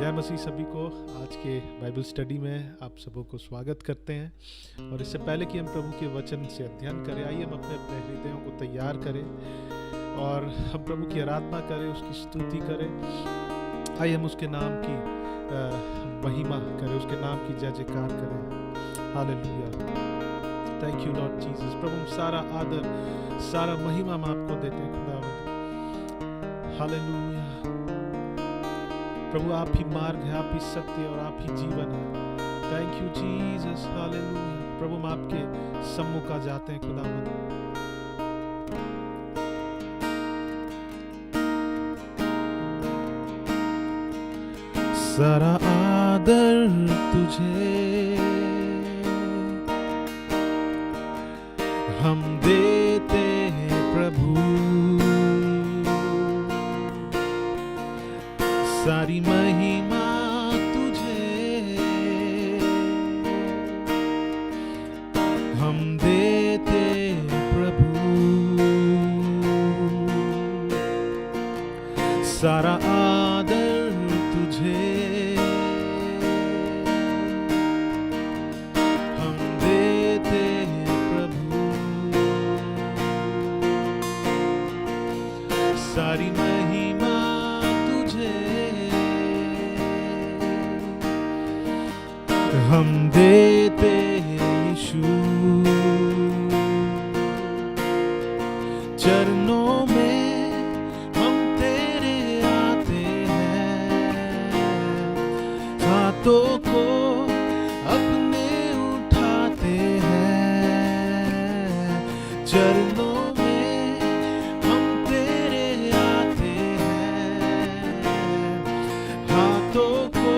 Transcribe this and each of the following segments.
जय मसीह सभी को। आज के बाइबल स्टडी में आप सबों को स्वागत करते हैं। और इससे पहले कि हम प्रभु के वचन से अध्ययन करें, आइए हम अपने अपने हृदयों को तैयार करें और हम प्रभु की आराधना करें, उसकी स्तुति करें। आइए हम उसके नाम की महिमा करें, उसके नाम की जय जयकार करें। Hallelujah, thank you Lord Jesus. प्रभु हम सारा आदर, सारा महिमा हम आपको देते हैं खुदावंद। हालेलुया प्रभु, आप ही मार्ग है, आप ही सत्य और आप ही जीवन है। Thank you Jesus, hallelujah. प्रभु हम आपके सम्मुख आ जाते हैं खुदावंद। सारा आदर तुझे हम देते हैं प्रभु, सारी महिमा तुझे हम देते प्रभु, सारा आदर तुझे हम देते प्रभु, सारी महिमा हम देते यीशु। चरणों में हम तेरे आते हैं, हाथों को अपने उठाते हैं। चरणों में हम तेरे आते हैं, हाथों को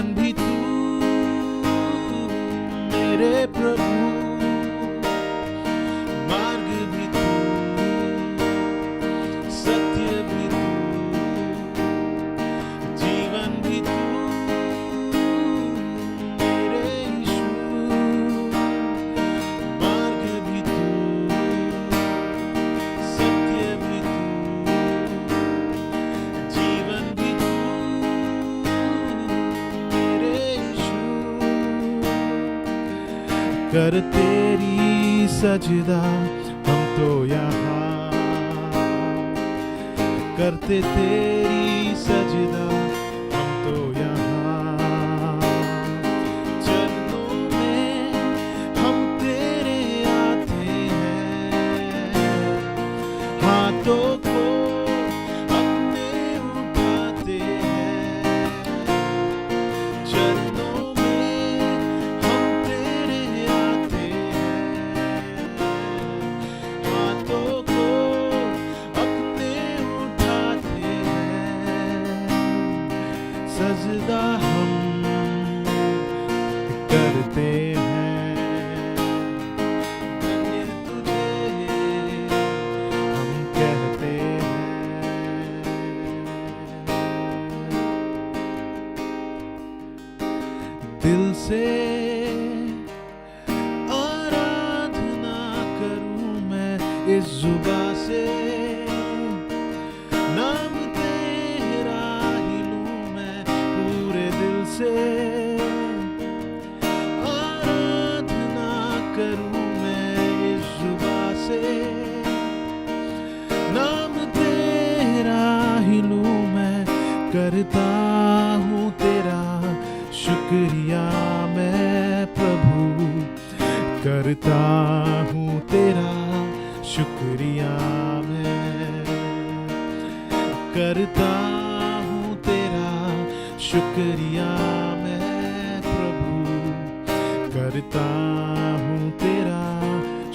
भी तू मेरे प्रभु, मार्ग भी तू, सत्य भी तू, जीवन भी तू मेरे यीशु। मार्ग भी तू, सत्य भी तू, जीवन भी तू कर तेरी सजदा हम तो यहाँ, करते तेरी सजदा हम तो यहाँ। चरणों में हम तेरे आते हैं, हाथों को अपने उठाते हैं। चरणों सजदा हम करते हैं, धन्य तुझे हम कहते हैं। दिल से आराधना करूं मैं इस जुबां से, नाम तेरा ही लूं मैं पूरे दिल से। आराधना करूं मैं इस जुबां से, नाम तेरा ही लूं मैं। करता हूँ तेरा शुक्रिया मैं प्रभु, करता हूँ तेरा शुक्रिया मैं करता हूँ तेरा, शुक्रिया मैं प्रभु करता हूँ तेरा,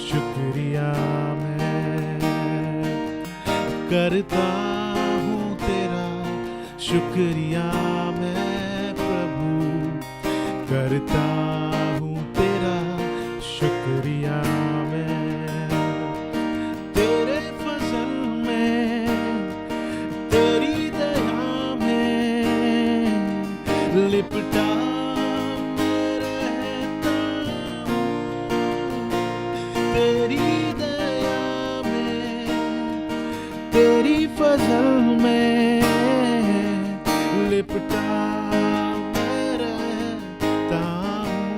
शुक्रिया मैं करता हूँ तेरा, शुक्रिया मैं प्रभु करता हूँ तेरा, शुक्रिया मैं तेरे फजल में, तेरी दया में लिपटा मैं रहता हूँ, तेरी दया में, तेरी फजल में लिपटा मैं रहता हूँ,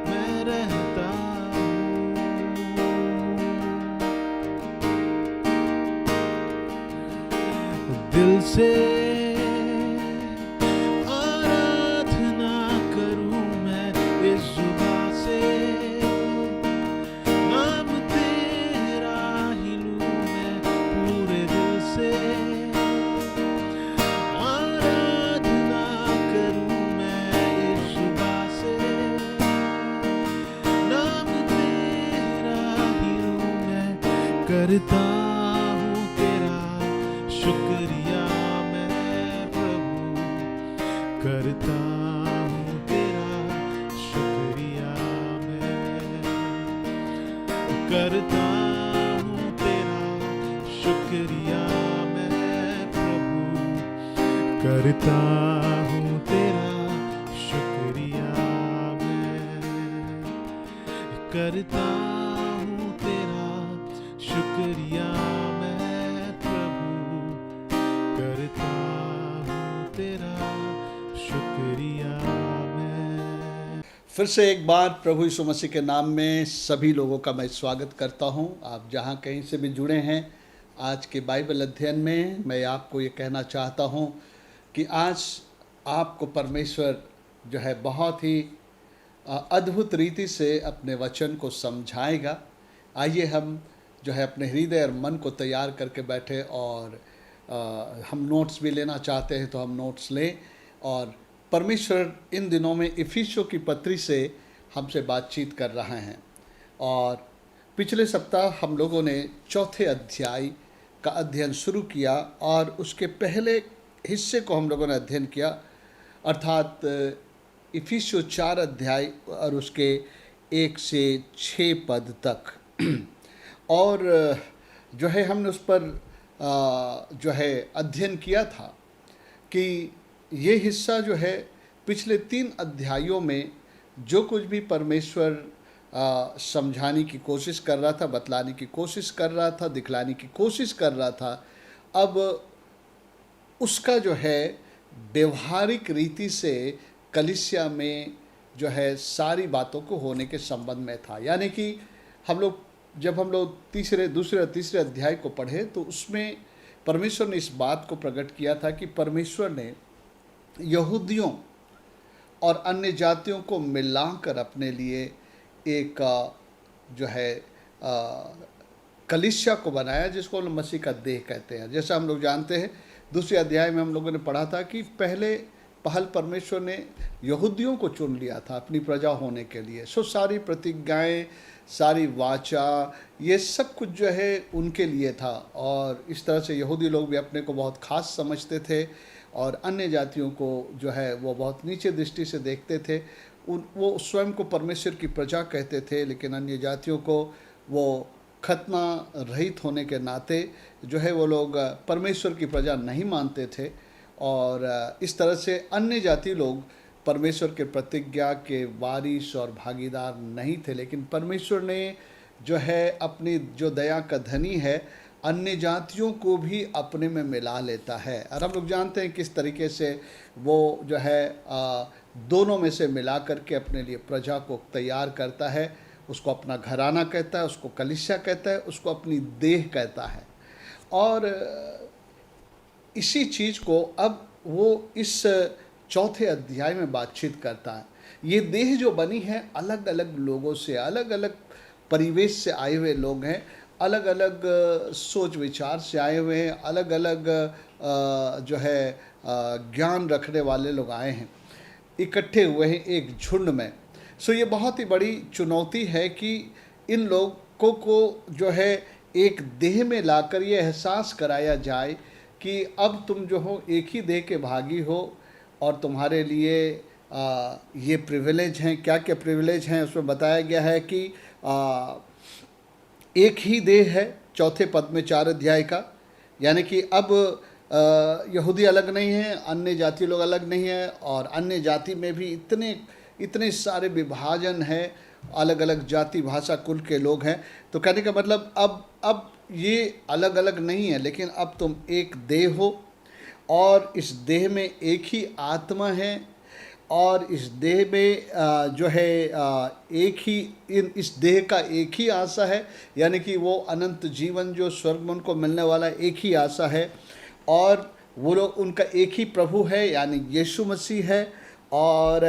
मैं रहता हूँ। दिल से आराधना करूँ मैं इस जुबां से, नाम तेरा ही लूँ मैं पूरे दिल से, आराधना करूँ मैं इस जुबां से, नाम तेरा ही लूँ मैं करता हूँ तेरा, शुक्रिया मैं प्रभु करता हूँ तेरा, शुक्रिया मैं करता हूँ तेरा, शुक्रिया मैं प्रभु करता हूँ तेरा, शुक्रिया मैं करता हूँ तेरा, शुक्रिया मैं प्रभु करता हूँ तेरा, शुक्रिया मैं। फिर से एक बार प्रभु यीशु मसीह के नाम में सभी लोगों का मैं स्वागत करता हूं। आप जहां कहीं से भी जुड़े हैं आज के बाइबल अध्ययन में, मैं आपको ये कहना चाहता हूं कि आज आपको परमेश्वर जो है बहुत ही अद्भुत रीति से अपने वचन को समझाएगा। आइए हम जो है अपने हृदय और मन को तैयार करके बैठे और हम नोट्स भी लेना चाहते हैं तो हम नोट्स लें। और परमेश्वर इन दिनों में इफिसियों की पत्री से हमसे बातचीत कर रहे हैं और पिछले सप्ताह हम लोगों ने चौथे अध्याय का अध्ययन शुरू किया और उसके पहले हिस्से को हम लोगों ने अध्ययन किया, अर्थात इफिसियों 4 अध्याय और उसके 1 से 6 पद तक। और जो है हमने उस पर जो है अध्ययन किया था कि ये हिस्सा जो है पिछले 3 अध्यायों में जो कुछ भी परमेश्वर समझाने की कोशिश कर रहा था, बतलाने की कोशिश कर रहा था, दिखलाने की कोशिश कर रहा था, अब उसका जो है व्यवहारिक रीति से कलीसिया में जो है सारी बातों को होने के संबंध में था। यानी कि जब हम लोग दूसरे और तीसरे अध्याय को पढ़े तो उसमें परमेश्वर ने इस बात को प्रकट किया था कि परमेश्वर ने यहूदियों और अन्य जातियों को मिलाकर अपने लिए एक जो है कलीसिया को बनाया, जिसको हम मसीह का देह कहते हैं। जैसा हम लोग जानते हैं दूसरे अध्याय में हम लोगों ने पढ़ा था कि पहल परमेश्वर ने यहूदियों को चुन लिया था अपनी प्रजा होने के लिए। सो सारी प्रतिज्ञाएं, सारी वाचा, ये सब कुछ जो है उनके लिए था और इस तरह से यहूदी लोग भी अपने को बहुत खास समझते थे और अन्य जातियों को जो है वो बहुत नीचे दृष्टि से देखते थे। वो स्वयं को परमेश्वर की प्रजा कहते थे, लेकिन अन्य जातियों को वो खतना रहित होने के नाते जो है वो लोग परमेश्वर की प्रजा नहीं मानते थे और इस तरह से अन्य जाति लोग परमेश्वर के प्रतिज्ञा के वारिस और भागीदार नहीं थे। लेकिन परमेश्वर ने जो है अपनी जो दया का धनी है अन्य जातियों को भी अपने में मिला लेता है। और हम लोग जानते हैं किस तरीके से वो जो है दोनों में से मिला करके अपने लिए प्रजा को तैयार करता है। उसको अपना घराना कहता है, उसको कलीसिया कहता है, उसको अपनी देह कहता है। और इसी चीज़ को अब वो इस चौथे अध्याय में बातचीत करता है। ये देह जो बनी है अलग अलग लोगों से, अलग अलग परिवेश से आए हुए लोग हैं, अलग अलग सोच विचार से आए हुए हैं, अलग अलग जो है ज्ञान रखने वाले लोग आए हैं, इकट्ठे हुए हैं एक झुंड में। सो ये बहुत ही बड़ी चुनौती है कि इन लोगों को जो है एक देह में लाकर ये एहसास कराया जाए कि अब तुम जो हो एक ही देह के भागी हो और तुम्हारे लिए ये प्रिविलेज हैं। क्या क्या प्रिविलेज हैं उसमें बताया गया है कि एक ही देह है, चौथे पद में 4 अध्याय का, यानी कि अब यहूदी अलग नहीं है, अन्य जाति लोग अलग नहीं है, और अन्य जाति में भी इतने सारे विभाजन है, अलग अलग जाति भाषा कुल के लोग हैं। तो कहने का मतलब अब ये अलग अलग नहीं है, लेकिन अब तुम एक देह हो और इस देह में एक ही आत्मा है, और इस देह में जो है एक ही इस देह का एक ही आशा है, यानी कि वो अनंत जीवन जो स्वर्ग में उनको मिलने वाला एक ही आशा है, और वो लोग उनका एक ही प्रभु है यानी यीशु मसीह है, और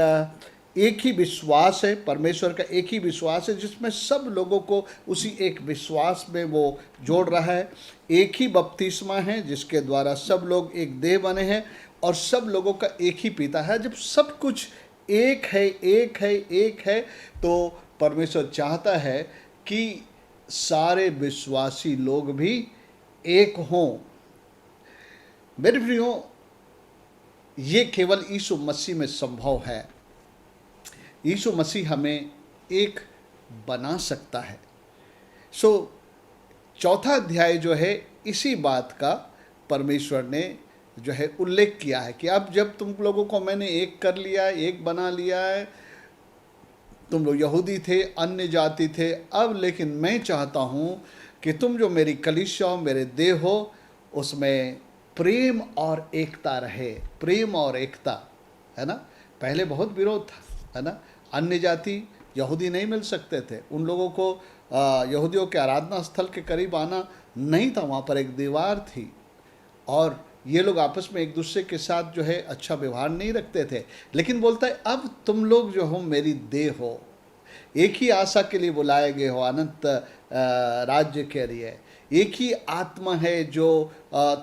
एक ही विश्वास है, परमेश्वर का एक ही विश्वास है जिसमें सब लोगों को उसी एक विश्वास में वो जोड़ रहा है। एक ही बपतिस्मा है जिसके द्वारा सब लोग एक देह बने हैं, और सब लोगों का एक ही पिता है। जब सब कुछ एक है तो परमेश्वर चाहता है कि सारे विश्वासी लोग भी एक हों। मेरे प्रियो, ये केवल यीशु मसीह में संभव है। यीशु मसीह हमें एक बना सकता है। सो चौथा अध्याय जो है इसी बात का परमेश्वर ने जो है उल्लेख किया है कि अब जब तुम लोगों को मैंने एक कर लिया है, एक बना लिया है, तुम लोग यहूदी थे, अन्य जाति थे, अब लेकिन मैं चाहता हूँ कि तुम जो मेरी कलीसिया हो, मेरे देह हो, उसमें प्रेम और एकता रहे। प्रेम और एकता, है ना। पहले बहुत विरोध था, है ना। अन्य जाति यहूदी नहीं मिल सकते थे, उन लोगों को यहूदियों के आराधना स्थल के करीब आना नहीं था, वहाँ पर एक दीवार थी, और ये लोग आपस में एक दूसरे के साथ जो है अच्छा व्यवहार नहीं रखते थे। लेकिन बोलता है अब तुम लोग जो हो मेरी देह हो, एक ही आशा के लिए बुलाए गए हो, अनंत राज्य के लिए। एक ही आत्मा है जो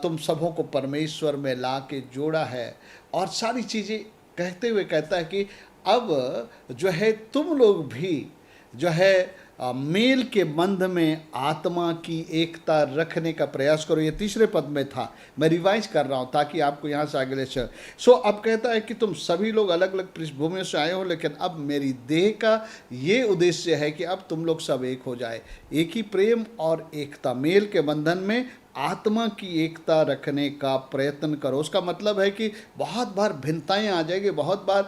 तुम सबों को परमेश्वर में ला के जोड़ा है, और सारी चीज़ें कहते हुए कहता है कि अब जो है तुम लोग भी जो है मेल के बंध में आत्मा की एकता रखने का प्रयास करो। ये तीसरे पद में था, मैं रिवाइज कर रहा हूँ ताकि आपको यहाँ से आगे ले चल। सो अब कहता है कि तुम सभी लोग अलग अलग पृष्ठभूमियों से आए हो, लेकिन अब मेरी देह का ये उद्देश्य है कि अब तुम लोग सब एक हो जाए। एक ही प्रेम और एकता, मेल के बंधन में आत्मा की एकता रखने का प्रयत्न करो। उसका मतलब है कि बहुत बार भिन्नताएं आ जाएगी, बहुत बार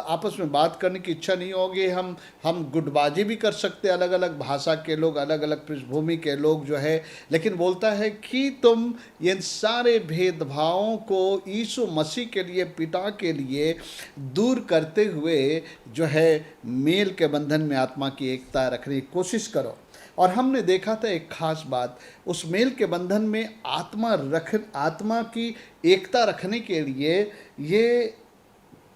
आपस में बात करने की इच्छा नहीं होगी, हम गुटबाजी भी कर सकते हैं, अलग अलग भाषा के लोग, अलग अलग पृष्ठभूमि के लोग जो है। लेकिन बोलता है कि तुम इन सारे भेदभावों को यीशु मसीह के लिए, पिता के लिए दूर करते हुए जो है मेल के बंधन में आत्मा की एकता रखने की कोशिश करो। और हमने देखा था एक खास बात, उस मेल के बंधन में आत्मा की एकता रखने के लिए ये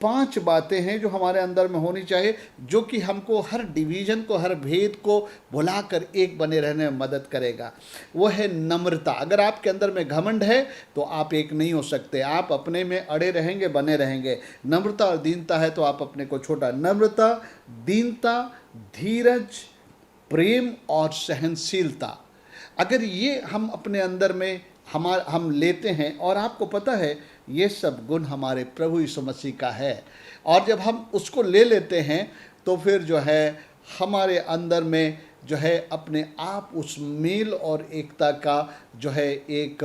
5 बातें हैं जो हमारे अंदर में होनी चाहिए, जो कि हमको हर डिवीज़न को, हर भेद को भुलाकर एक बने रहने में मदद करेगा। वो है नम्रता। अगर आपके अंदर में घमंड है तो आप एक नहीं हो सकते, आप अपने में अड़े रहेंगे, बने रहेंगे। नम्रता और दीनता है तो आप अपने को छोटा। नम्रता, दीनता, धीरज, प्रेम और सहनशीलता, अगर ये हम अपने अंदर में हम लेते हैं, और आपको पता है ये सब गुण हमारे प्रभु यीशु मसीह का है, और जब हम उसको ले लेते हैं तो फिर जो है हमारे अंदर में जो है अपने आप उस मेल और एकता का जो है एक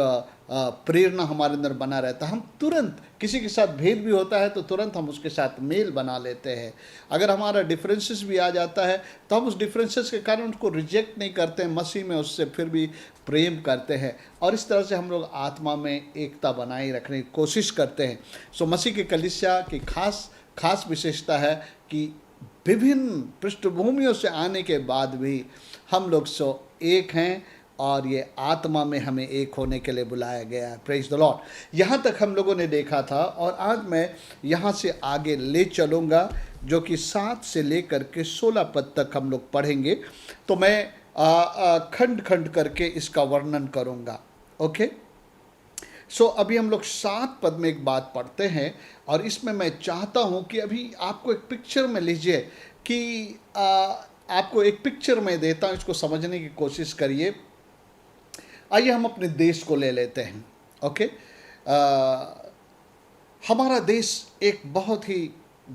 प्रेरणा हमारे अंदर बना रहता है। हम तुरंत किसी के साथ भेद भी होता है तो तुरंत हम उसके साथ मेल बना लेते हैं। अगर हमारा डिफरेंसेस भी आ जाता है तो हम उस डिफरेंसेस के कारण उसको रिजेक्ट नहीं करते हैं, मसीह में उससे फिर भी प्रेम करते हैं, और इस तरह से हम लोग आत्मा में एकता बनाए रखने की कोशिश करते हैं। सो मसीह की कलीसिया की खास विशेषता है कि विभिन्न पृष्ठभूमियों से आने के बाद भी हम लोग सो एक हैं, और ये आत्मा में हमें एक होने के लिए बुलाया गया है। Praise the Lord. यहाँ तक हम लोगों ने देखा था और आज मैं यहाँ से आगे ले चलूँगा, जो कि 7 से लेकर के 16 पद तक हम लोग पढ़ेंगे। तो मैं खंड खंड करके इसका वर्णन करूँगा। ओके, सो अभी हम लोग 7 पद में एक बात पढ़ते हैं और इसमें मैं चाहता हूँ कि अभी आपको एक पिक्चर में लीजिए कि आपको एक पिक्चर में देता हूँ, इसको समझने की कोशिश करिए। आइए हम अपने देश को ले लेते हैं। ओके, हमारा देश एक बहुत ही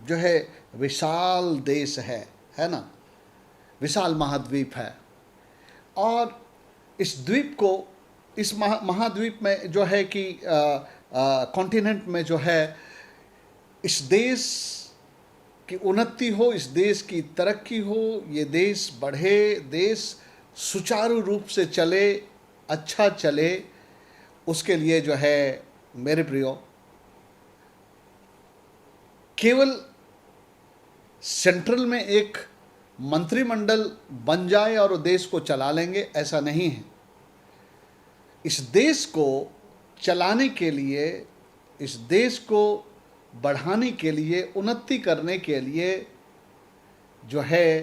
जो है विशाल देश है ना, विशाल महाद्वीप है। और इस द्वीप को, इस महाद्वीप में जो है कि कॉन्टिनेंट में जो है, इस देश की उन्नति हो, इस देश की तरक्की हो, ये देश बढ़े, देश सुचारू रूप से चले, अच्छा चले, उसके लिए जो है मेरे प्रियो, केवल सेंट्रल में एक मंत्रिमंडल बन जाए और देश को चला लेंगे, ऐसा नहीं है। इस देश को चलाने के लिए, इस देश को बढ़ाने के लिए, उन्नति करने के लिए जो है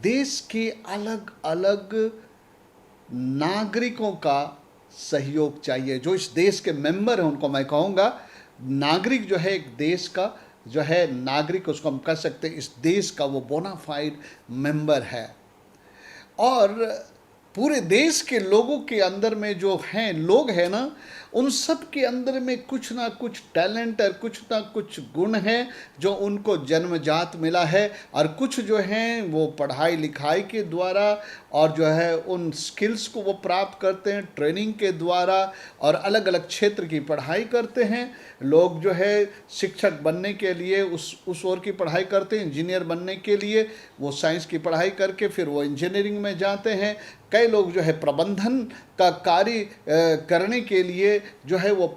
देश के अलग अलग नागरिकों का सहयोग चाहिए। जो इस देश के मेंबर हैं उनको मैं कहूँगा नागरिक जो है, एक देश का जो है नागरिक, उसको हम कह सकते हैं इस देश का वो बोनाफाइड मेंबर है। और पूरे देश के लोगों के अंदर में जो हैं लोग हैं ना, उन सब के अंदर में कुछ ना कुछ टैलेंट और कुछ ना कुछ गुण है जो उनको जन्मजात मिला है, और कुछ जो हैं वो पढ़ाई लिखाई के द्वारा और जो है उन स्किल्स को वो प्राप्त करते हैं ट्रेनिंग के द्वारा, और अलग अलग क्षेत्र की पढ़ाई करते हैं। लोग जो है शिक्षक बनने के लिए उस ओर की पढ़ाई करते हैं, इंजीनियर बनने के लिए वो साइंस की पढ़ाई करके फिर वो इंजीनियरिंग में जाते हैं। कई लोग जो है प्रबंधन का कार्य करने के लिए जो है वो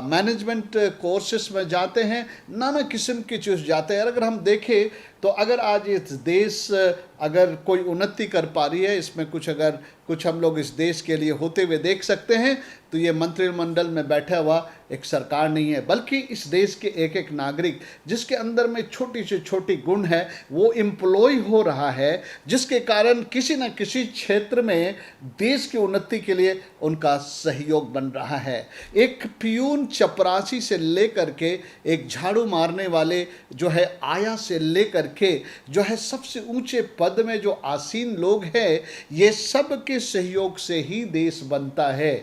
मैनेजमेंट कोर्सेस में जाते हैं, नाना किस्म की चीज़ जाते हैं। अगर हम देखें तो अगर आज इस देश अगर कोई उन्नति कर पा रही है, इसमें कुछ हम लोग इस देश के लिए होते हुए देख सकते हैं, तो ये मंत्रिमंडल में बैठा हुआ एक सरकार नहीं है, बल्कि इस देश के एक एक नागरिक जिसके अंदर में छोटी से छोटी गुण है वो एम्प्लॉय हो रहा है, जिसके कारण किसी न किसी क्षेत्र में देश की उन्नति के लिए उनका सहयोग बन रहा है। एक पियून चपरासी से लेकर के एक झाड़ू मारने वाले जो है आया से लेकर के जो है सबसे ऊंचे पद में जो आसीन लोग हैं, ये सब के सहयोग से ही देश बनता है।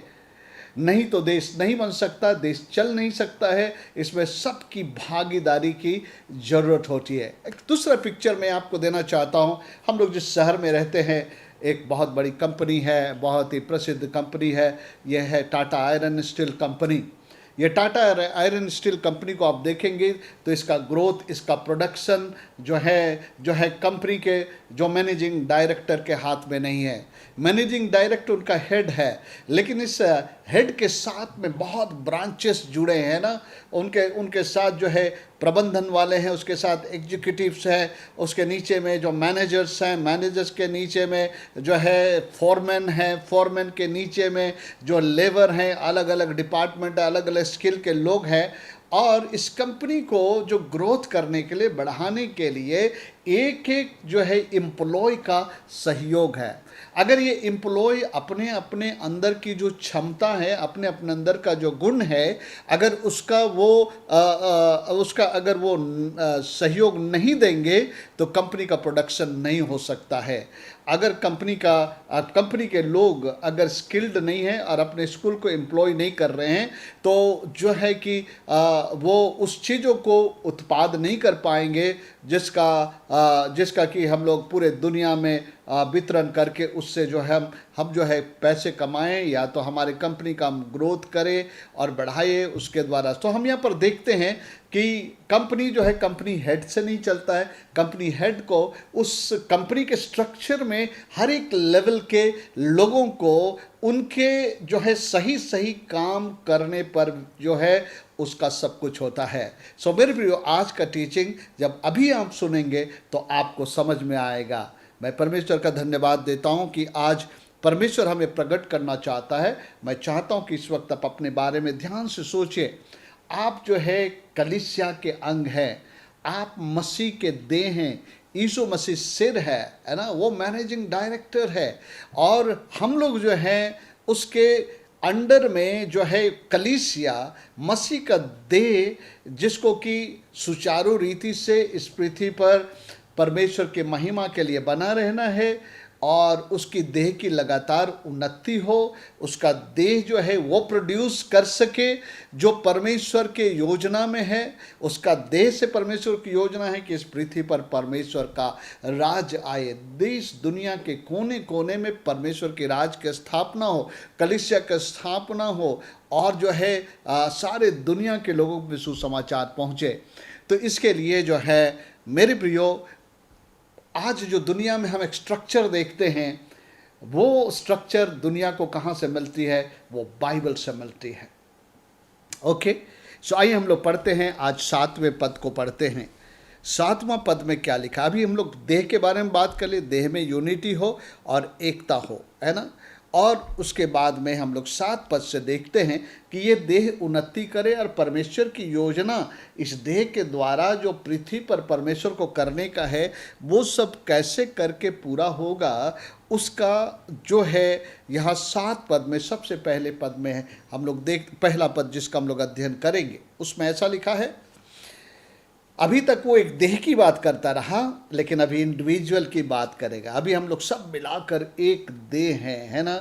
नहीं तो देश नहीं बन सकता, देश चल नहीं सकता है। इसमें सबकी भागीदारी की ज़रूरत होती है। एक दूसरा पिक्चर मैं आपको देना चाहता हूँ। हम लोग जिस शहर में रहते हैं, एक बहुत बड़ी कंपनी है, बहुत ही प्रसिद्ध कंपनी है, यह है टाटा आयरन स्टील कंपनी। ये टाटा आयरन स्टील कंपनी को आप देखेंगे तो इसका ग्रोथ, इसका प्रोडक्शन जो है कंपनी के जो मैनेजिंग डायरेक्टर के हाथ में नहीं है। मैनेजिंग डायरेक्टर उनका हेड है, लेकिन इस हेड के साथ में बहुत ब्रांचेस जुड़े हैं ना, उनके साथ जो है प्रबंधन वाले हैं, उसके साथ एग्जीक्यूटिव्स हैं, उसके नीचे में जो मैनेजर्स हैं, मैनेजर्स के नीचे में जो है फोरमैन हैं, फोरमैन के नीचे में जो लेबर हैं, अलग अलग डिपार्टमेंट, अलग अलग स्किल के लोग हैं। और इस कंपनी को जो ग्रोथ करने के लिए, बढ़ाने के लिए एक एक जो है एम्प्लॉय का सहयोग है। अगर ये एम्प्लॉय अपने अपने अंदर की जो क्षमता है, अपने अपने अंदर का जो गुण है, अगर उसका अगर वो सहयोग नहीं देंगे तो कंपनी का प्रोडक्शन नहीं हो सकता है। अगर कंपनी के लोग अगर स्किल्ड नहीं हैं और अपने स्कूल को एम्प्लॉय नहीं कर रहे हैं, तो जो है कि वो उस चीज़ों को उत्पाद नहीं कर पाएंगे जिसका कि हम लोग पूरे दुनिया में वितरण करके उससे जो है हम जो है पैसे कमाएं, या तो हमारे कंपनी का हम ग्रोथ करें और बढ़ाए उसके द्वारा। तो हम यहाँ पर देखते हैं कि कंपनी जो है कंपनी हेड से नहीं चलता है। कंपनी हेड को उस कंपनी के स्ट्रक्चर में हर एक लेवल के लोगों को उनके जो है सही सही काम करने पर जो है उसका सब कुछ होता है। सो मेरे प्रियो, आज का टीचिंग जब अभी आप सुनेंगे तो आपको समझ में आएगा। मैं परमेश्वर का धन्यवाद देता हूं कि आज परमेश्वर हमें प्रकट करना चाहता है। मैं चाहता हूं कि इस वक्त आप अपने बारे में ध्यान से सोचिए। आप जो है कलीसिया के अंग हैं, आप मसीह के देह हैं, यीशु मसीह सिर है ना, वो मैनेजिंग डायरेक्टर है, और हम लोग जो हैं उसके अंडर में जो है कलीसिया मसीह का देह, जिसको कि सुचारू रीति से इस पृथ्वी पर परमेश्वर के महिमा के लिए बना रहना है, और उसकी देह की लगातार उन्नति हो, उसका देह जो है वो प्रोड्यूस कर सके जो परमेश्वर के योजना में है। उसका देह से परमेश्वर की योजना है कि इस पृथ्वी पर परमेश्वर का राज आए, देश दुनिया के कोने कोने में परमेश्वर के राज की स्थापना हो, कलीसिया की स्थापना हो, और जो है सारे दुनिया के लोगों को सुसमाचार पहुँचे। तो इसके लिए जो है मेरे प्रियो, आज जो दुनिया में हम एक स्ट्रक्चर देखते हैं, वो स्ट्रक्चर दुनिया को कहाँ से मिलती है? वो बाइबल से मिलती है। ओके, सो आइए हम लोग पढ़ते हैं। आज 7वें पद को पढ़ते हैं। 7वां पद में क्या लिखा? अभी हम लोग देह के बारे में बात कर ले, देह में यूनिटी हो और एकता हो, है ना। और उसके बाद में हम लोग 7 पद से देखते हैं कि ये देह उन्नति करे, और परमेश्वर की योजना इस देह के द्वारा जो पृथ्वी पर परमेश्वर को करने का है, वो सब कैसे करके पूरा होगा, उसका जो है यहाँ 7 पद में सबसे पहले पद में है। हम लोग पहला पद जिसका हम लोग अध्ययन करेंगे, उसमें ऐसा लिखा है। अभी तक वो एक देह की बात करता रहा, लेकिन अभी इंडिविजुअल की बात करेगा। अभी हम लोग सब मिलाकर एक देह हैं, है ना,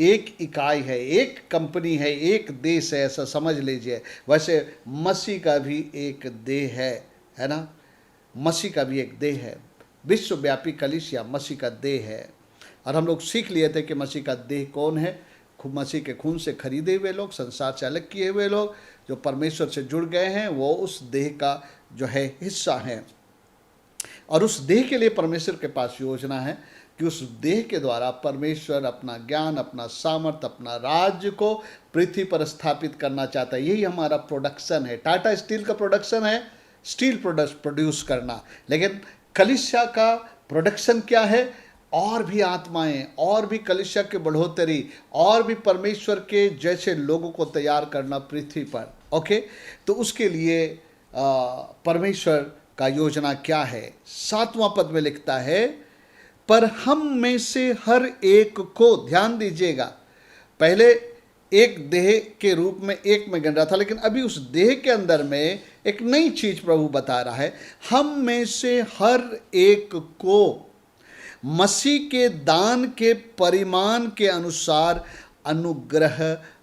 एक इकाई है, एक कंपनी है, एक देश है, ऐसा समझ लीजिए। वैसे मसीह का भी एक देह है ना, मसीह का भी एक देह है। विश्वव्यापी कलीसिया मसीह का देह है। और हम लोग सीख लिए थे कि मसीह का देह कौन है? मसीह के खून से खरीदे हुए लोग, संसार से अलग किए हुए लोग, जो परमेश्वर से जुड़ गए हैं, वो उस देह का जो है हिस्सा है। और उस देह के लिए परमेश्वर के पास योजना है कि उस देह के द्वारा परमेश्वर अपना ज्ञान, अपना सामर्थ्य, अपना राज्य को पृथ्वी पर स्थापित करना चाहता है। यही हमारा प्रोडक्शन है। टाटा स्टील का प्रोडक्शन है स्टील प्रोडक्ट प्रोड्यूस करना, लेकिन कलीसिया का प्रोडक्शन क्या है? और भी आत्माएं, और भी कलीसिया की बढ़ोतरी, और भी परमेश्वर के जैसे लोगों को तैयार करना पृथ्वी पर। ओके, तो उसके लिए परमेश्वर का योजना क्या है? 7वां पद में लिखता है, पर हम में से हर एक को, ध्यान दीजिएगा, पहले एक देह के रूप में एक में गिन रहा था, लेकिन अभी उस देह के अंदर में एक नई चीज प्रभु बता रहा है। हम में से हर एक को मसीह के दान के परिमाण के अनुसार अनुग्रह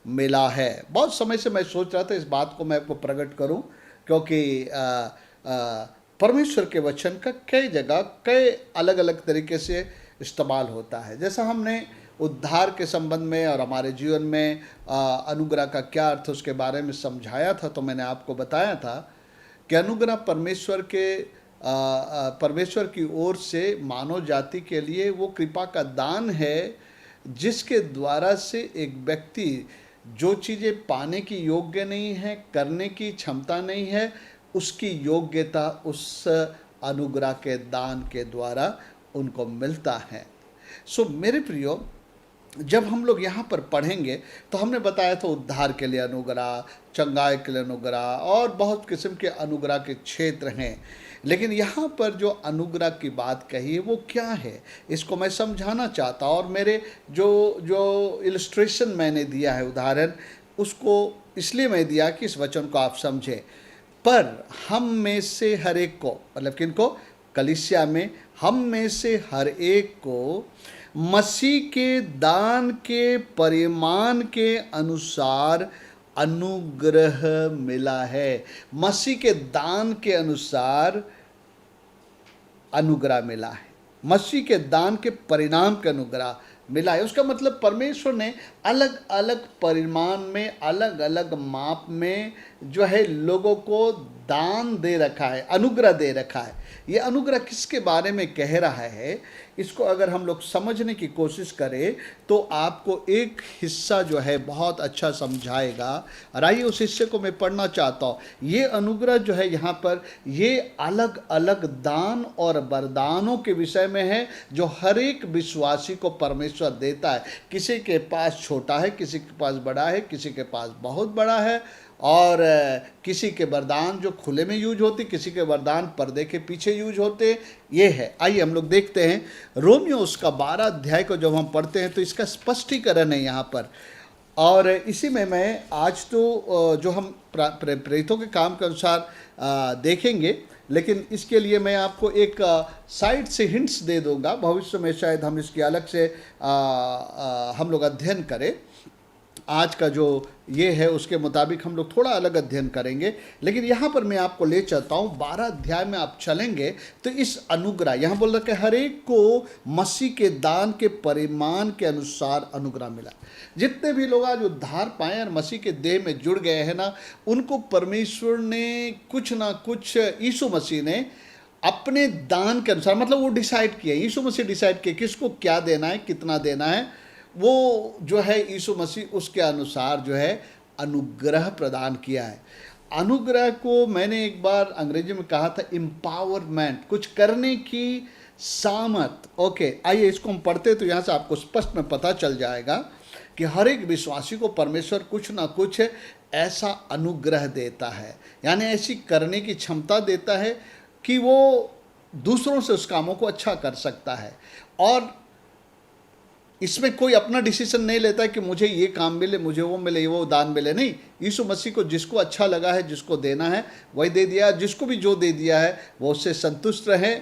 मिला है। बहुत समय से मैं सोच रहा था इस बात को मैं आपको प्रकट करूं, क्योंकि परमेश्वर के वचन का कई जगह कई अलग अलग तरीके से इस्तेमाल होता है। जैसा हमने उद्धार के संबंध में और हमारे जीवन में अनुग्रह का क्या अर्थ उसके बारे में समझाया था, तो मैंने आपको बताया था कि अनुग्रह परमेश्वर की ओर से मानव जाति के लिए वो कृपा का दान है, जिसके द्वारा से एक व्यक्ति जो चीज़ें पाने की योग्य नहीं है, करने की क्षमता नहीं है, उसकी योग्यता उस अनुग्रह के दान के द्वारा उनको मिलता है। सो मेरे प्रियो, जब हम लोग यहाँ पर पढ़ेंगे तो हमने बताया था उद्धार के लिए अनुग्रह, चंगाई के लिए अनुग्रह, और बहुत किस्म के अनुग्रह के क्षेत्र हैं। लेकिन यहाँ पर जो अनुग्रह की बात कही है वो क्या है, इसको मैं समझाना चाहता हूँ। और मेरे जो इलस्ट्रेशन मैंने दिया है, उदाहरण, उसको इसलिए मैं दिया कि इस वचन को आप समझें। पर हम में से हर एक को, मतलब किनको? कलीसिया में हम में से हर एक को मसीह के दान के परिमाण के अनुसार अनुग्रह मिला है। मसीह के दान के अनुसार अनुग्रह मिला है, मसीह के दान के परिणाम के अनुग्रह मिला है। उसका मतलब परमेश्वर ने अलग अलग परिमाण में, अलग अलग माप में जो है लोगों को दान दे रखा है, अनुग्रह दे रखा है। ये अनुग्रह किसके बारे में कह रहा है, इसको अगर हम लोग समझने की कोशिश करें तो आपको एक हिस्सा जो है बहुत अच्छा समझाएगा। और आइए उस हिस्से को मैं पढ़ना चाहता हूँ। ये अनुग्रह जो है यहाँ पर, ये अलग अलग दान और वरदानों के विषय में है जो हर एक विश्वासी को परमेश्वर देता है। किसी के पास छोटा है, किसी के पास बड़ा है, किसी के पास बहुत बड़ा है, और किसी के वरदान जो खुले में यूज होते, किसी के वरदान पर्दे के पीछे यूज होते। ये है, आइए हम लोग देखते हैं रोमियो उसका 12 अध्याय को जब हम पढ़ते हैं तो इसका स्पष्टीकरण है यहाँ पर। और इसी में मैं आज तो जो हम प्रेरितों के काम के अनुसार देखेंगे, लेकिन इसके लिए मैं आपको एक साइड से हिंट्स दे दूंगा। भविष्य में शायद हम इसकी अलग से हम लोग अध्ययन करें। आज का जो ये है उसके मुताबिक हम लोग थोड़ा अलग अध्ययन करेंगे, लेकिन यहाँ पर मैं आपको ले चलता हूँ 12 अध्याय में आप चलेंगे तो इस अनुग्रह, यहाँ बोल रहा है हर एक को मसीह के दान के परिमाण के अनुसार अनुग्रह मिला। जितने भी लोग आज उद्धार पाए और मसीह के देह में जुड़ गए हैं ना, उनको परमेश्वर ने कुछ ना कुछ, यीशु मसीह ने अपने दान के अनुसार, मतलब वो डिसाइड किया, यीशु मसीह डिसाइड किया किसको क्या देना है, कितना देना है। वो जो है यीशु मसीह उसके अनुसार जो है अनुग्रह प्रदान किया है। अनुग्रह को मैंने एक बार अंग्रेजी में कहा था एम्पावरमेंट, कुछ करने की सामर्थ। ओके, आइए इसको हम पढ़ते तो यहाँ से आपको स्पष्ट में पता चल जाएगा कि हर एक विश्वासी को परमेश्वर कुछ ना कुछ ऐसा अनुग्रह देता है, यानी ऐसी करने की क्षमता देता है कि वो दूसरों से उस कामों को अच्छा कर सकता है। और इसमें कोई अपना डिसीजन नहीं लेता है कि मुझे ये काम मिले, मुझे वो मिले, वो दान मिले। नहीं, यीशु मसीह को जिसको अच्छा लगा है, जिसको देना है वही दे दिया। जिसको भी जो दे दिया है वो उससे संतुष्ट रहे,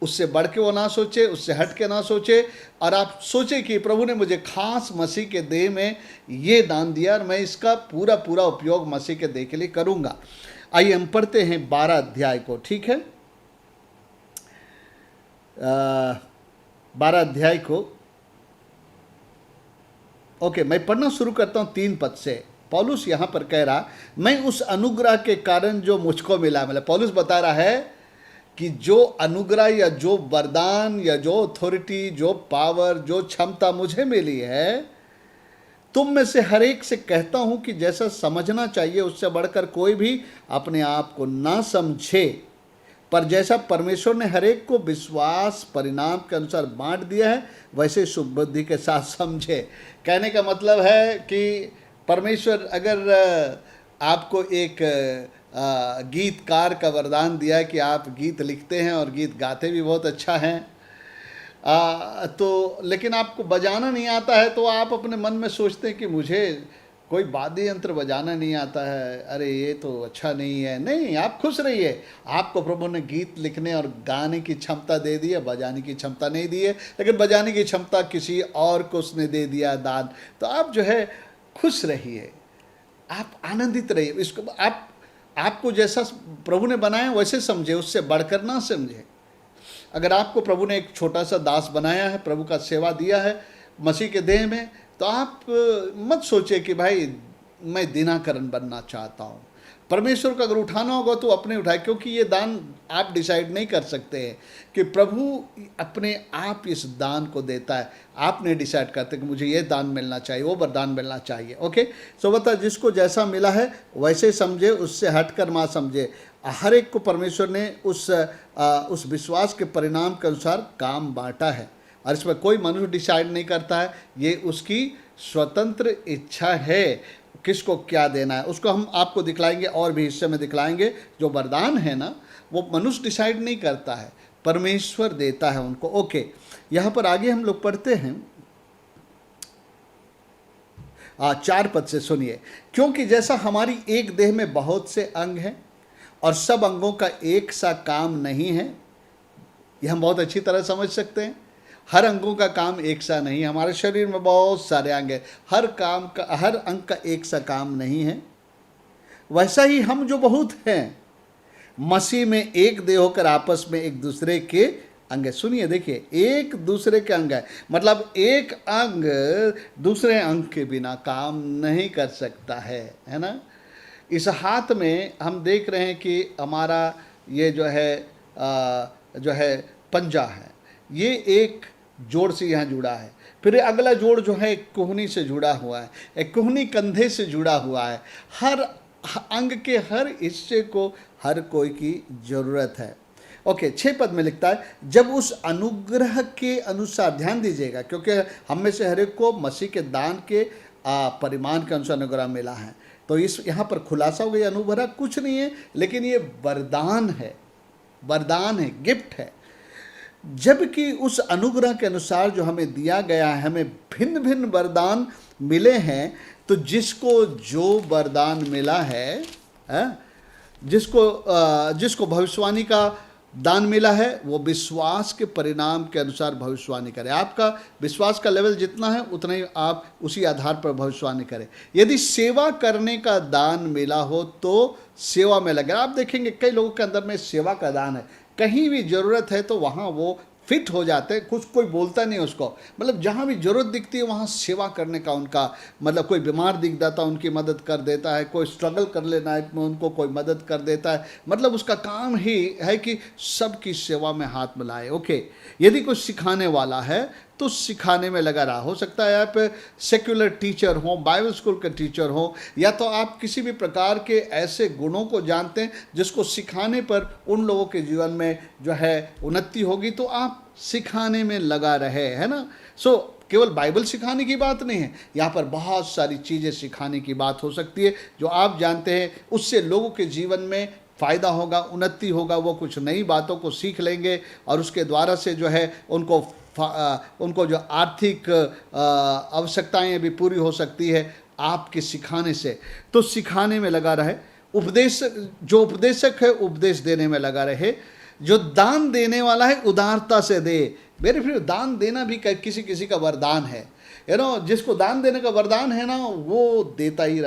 उससे बढ़ के वो ना सोचे, उससे हट के ना सोचे। और आप सोचे कि प्रभु ने मुझे खास मसीह के देह में ये दान दिया और मैं इसका पूरा पूरा उपयोग मसीह के देह के लिए करूँगा। आइए हम पढ़ते हैं 12 अध्याय को, ठीक है। 12 अध्याय को ओके, मैं पढ़ना शुरू करता हूँ 3 पद से। पौलुस यहाँ पर कह रहा, मैं उस अनुग्रह के कारण जो मुझको मिला, मतलब पौलुस बता रहा है कि जो अनुग्रह या जो वरदान या जो अथॉरिटी, जो पावर, जो क्षमता मुझे मिली है, तुम में से हर एक से कहता हूँ कि जैसा समझना चाहिए उससे बढ़कर कोई भी अपने आप को ना समझे, पर जैसा परमेश्वर ने हर एक को विश्वास परिणाम के अनुसार बांट दिया है वैसे शुभ बुद्धि के साथ समझे। कहने का मतलब है कि परमेश्वर अगर आपको एक गीतकार का वरदान दिया है कि आप गीत लिखते हैं और गीत गाते भी बहुत अच्छा हैं, तो लेकिन आपको बजाना नहीं आता है, तो आप अपने मन में सोचते हैं कि मुझे कोई वाद्य यंत्र बजाना नहीं आता है, अरे ये तो अच्छा नहीं है। नहीं, आप खुश रहिए, आपको प्रभु ने गीत लिखने और गाने की क्षमता दे दी है, बजाने की क्षमता नहीं दी है, लेकिन बजाने की क्षमता किसी और को उसने दे दिया दान। तो आप जो है खुश रहिए, आप आनंदित रहिए। इसको आपको जैसा प्रभु ने बनाया वैसे समझे, उससे बढ़कर ना समझे। अगर आपको प्रभु ने एक छोटा सा दास बनाया है, प्रभु का सेवा दिया है मसीह के देह में, तो आप मत सोचे कि भाई मैं दिनाकरण बनना चाहता हूँ। परमेश्वर को अगर उठाना होगा तो अपने उठाए, क्योंकि ये दान आप डिसाइड नहीं कर सकते हैं कि प्रभु अपने आप इस दान को देता है। आप नहीं डिसाइड करते कि मुझे ये दान मिलना चाहिए, वो वरदान मिलना चाहिए। ओके, सो बता, जिसको जैसा मिला है वैसे समझे, उससे हटकर मत समझे। हर एक को परमेश्वर ने उस विश्वास के परिणाम के अनुसार काम बांटा है, और इसमें कोई मनुष्य डिसाइड नहीं करता है, ये उसकी स्वतंत्र इच्छा है किसको क्या देना है। उसको हम आपको दिखलाएंगे और भी हिस्से में दिखलाएंगे। जो वरदान है ना, वो मनुष्य डिसाइड नहीं करता है, परमेश्वर देता है उनको। ओके, यहाँ पर आगे हम लोग पढ़ते हैं 4 पद से, सुनिए। क्योंकि जैसा हमारी एक देह में बहुत से अंग हैं और सब अंगों का एक सा काम नहीं है, ये हम बहुत अच्छी तरह समझ सकते हैं। हर अंगों का काम एक सा नहीं है। हमारे शरीर में बहुत सारे अंग हैं, हर अंग का एक सा काम नहीं है। वैसा ही हम जो बहुत हैं मसीह में एक देह होकर आपस में एक दूसरे के अंग है। सुनिए, देखिए, एक दूसरे के अंग है, मतलब एक अंग दूसरे अंग के बिना काम नहीं कर सकता है ना। इस हाथ में हम देख रहे हैं कि हमारा ये जो है पंजा है, ये एक जोड़ से यहाँ जुड़ा है। फिर अगला जोड़ जो है एक कोहनी से जुड़ा हुआ है, एक कोहनी कंधे से जुड़ा हुआ है। हर अंग के हर हिस्से को हर कोई की जरूरत है। ओके, 6 पद में लिखता है, जब उस अनुग्रह के अनुसार, ध्यान दीजिएगा क्योंकि हम में से हर एक को मसीह के दान के परिमाण के अनुसार अनुग्रह मिला है। तो इस यहाँ पर खुलासा हो गया, अनुग्रह कुछ नहीं है लेकिन ये वरदान है, वरदान है, गिफ्ट है। जबकि उस अनुग्रह के अनुसार जो हमें दिया गया है, हमें भिन्न भिन्न वरदान मिले हैं। तो जिसको जो वरदान मिला है, जिसको भविष्यवाणी का दान मिला है, वो विश्वास के परिणाम के अनुसार भविष्यवाणी करे। आपका विश्वास का लेवल जितना है उतना ही आप उसी आधार पर भविष्यवाणी करें। यदि सेवा करने का दान मिला हो तो सेवा में लगे। आप देखेंगे कई लोगों के अंदर में सेवा का दान है, कहीं भी ज़रूरत है तो वहाँ वो फिट हो जाते हैं, कुछ कोई बोलता नहीं उसको, मतलब जहाँ भी ज़रूरत दिखती है वहाँ सेवा करने का उनका, मतलब कोई बीमार दिख जाता है उनकी मदद कर देता है, कोई स्ट्रगल कर लेना है में उनको कोई मदद कर देता है। मतलब उसका काम ही है कि सबकी सेवा में हाथ मिलाए। ओके, यदि कुछ सिखाने वाला है तो सिखाने में लगा रहा। हो सकता है आप सेक्युलर टीचर हो, बाइबल स्कूल के टीचर हो, या तो आप किसी भी प्रकार के ऐसे गुणों को जानते हैं जिसको सिखाने पर उन लोगों के जीवन में जो है उन्नति होगी, तो आप सिखाने में लगा रहे, है ना। सो केवल बाइबल सिखाने की बात नहीं है, यहाँ पर बहुत सारी चीज़ें सिखाने की बात हो सकती है जो आप जानते हैं, उससे लोगों के जीवन में फ़ायदा होगा, उन्नति होगा, वो कुछ नई बातों को सीख लेंगे और उसके द्वारा से जो है उनको जो आर्थिक आवश्यकताएं भी पूरी हो सकती है आपके सिखाने से। तो सिखाने में लगा रहे। जो उपदेशक है उपदेश देने में लगा रहे। जो दान देने वाला है उदारता से दे। मेरे फिर दान देना भी किसी किसी का वरदान है, जिसको दान देने का वरदान है ना, वो देता ही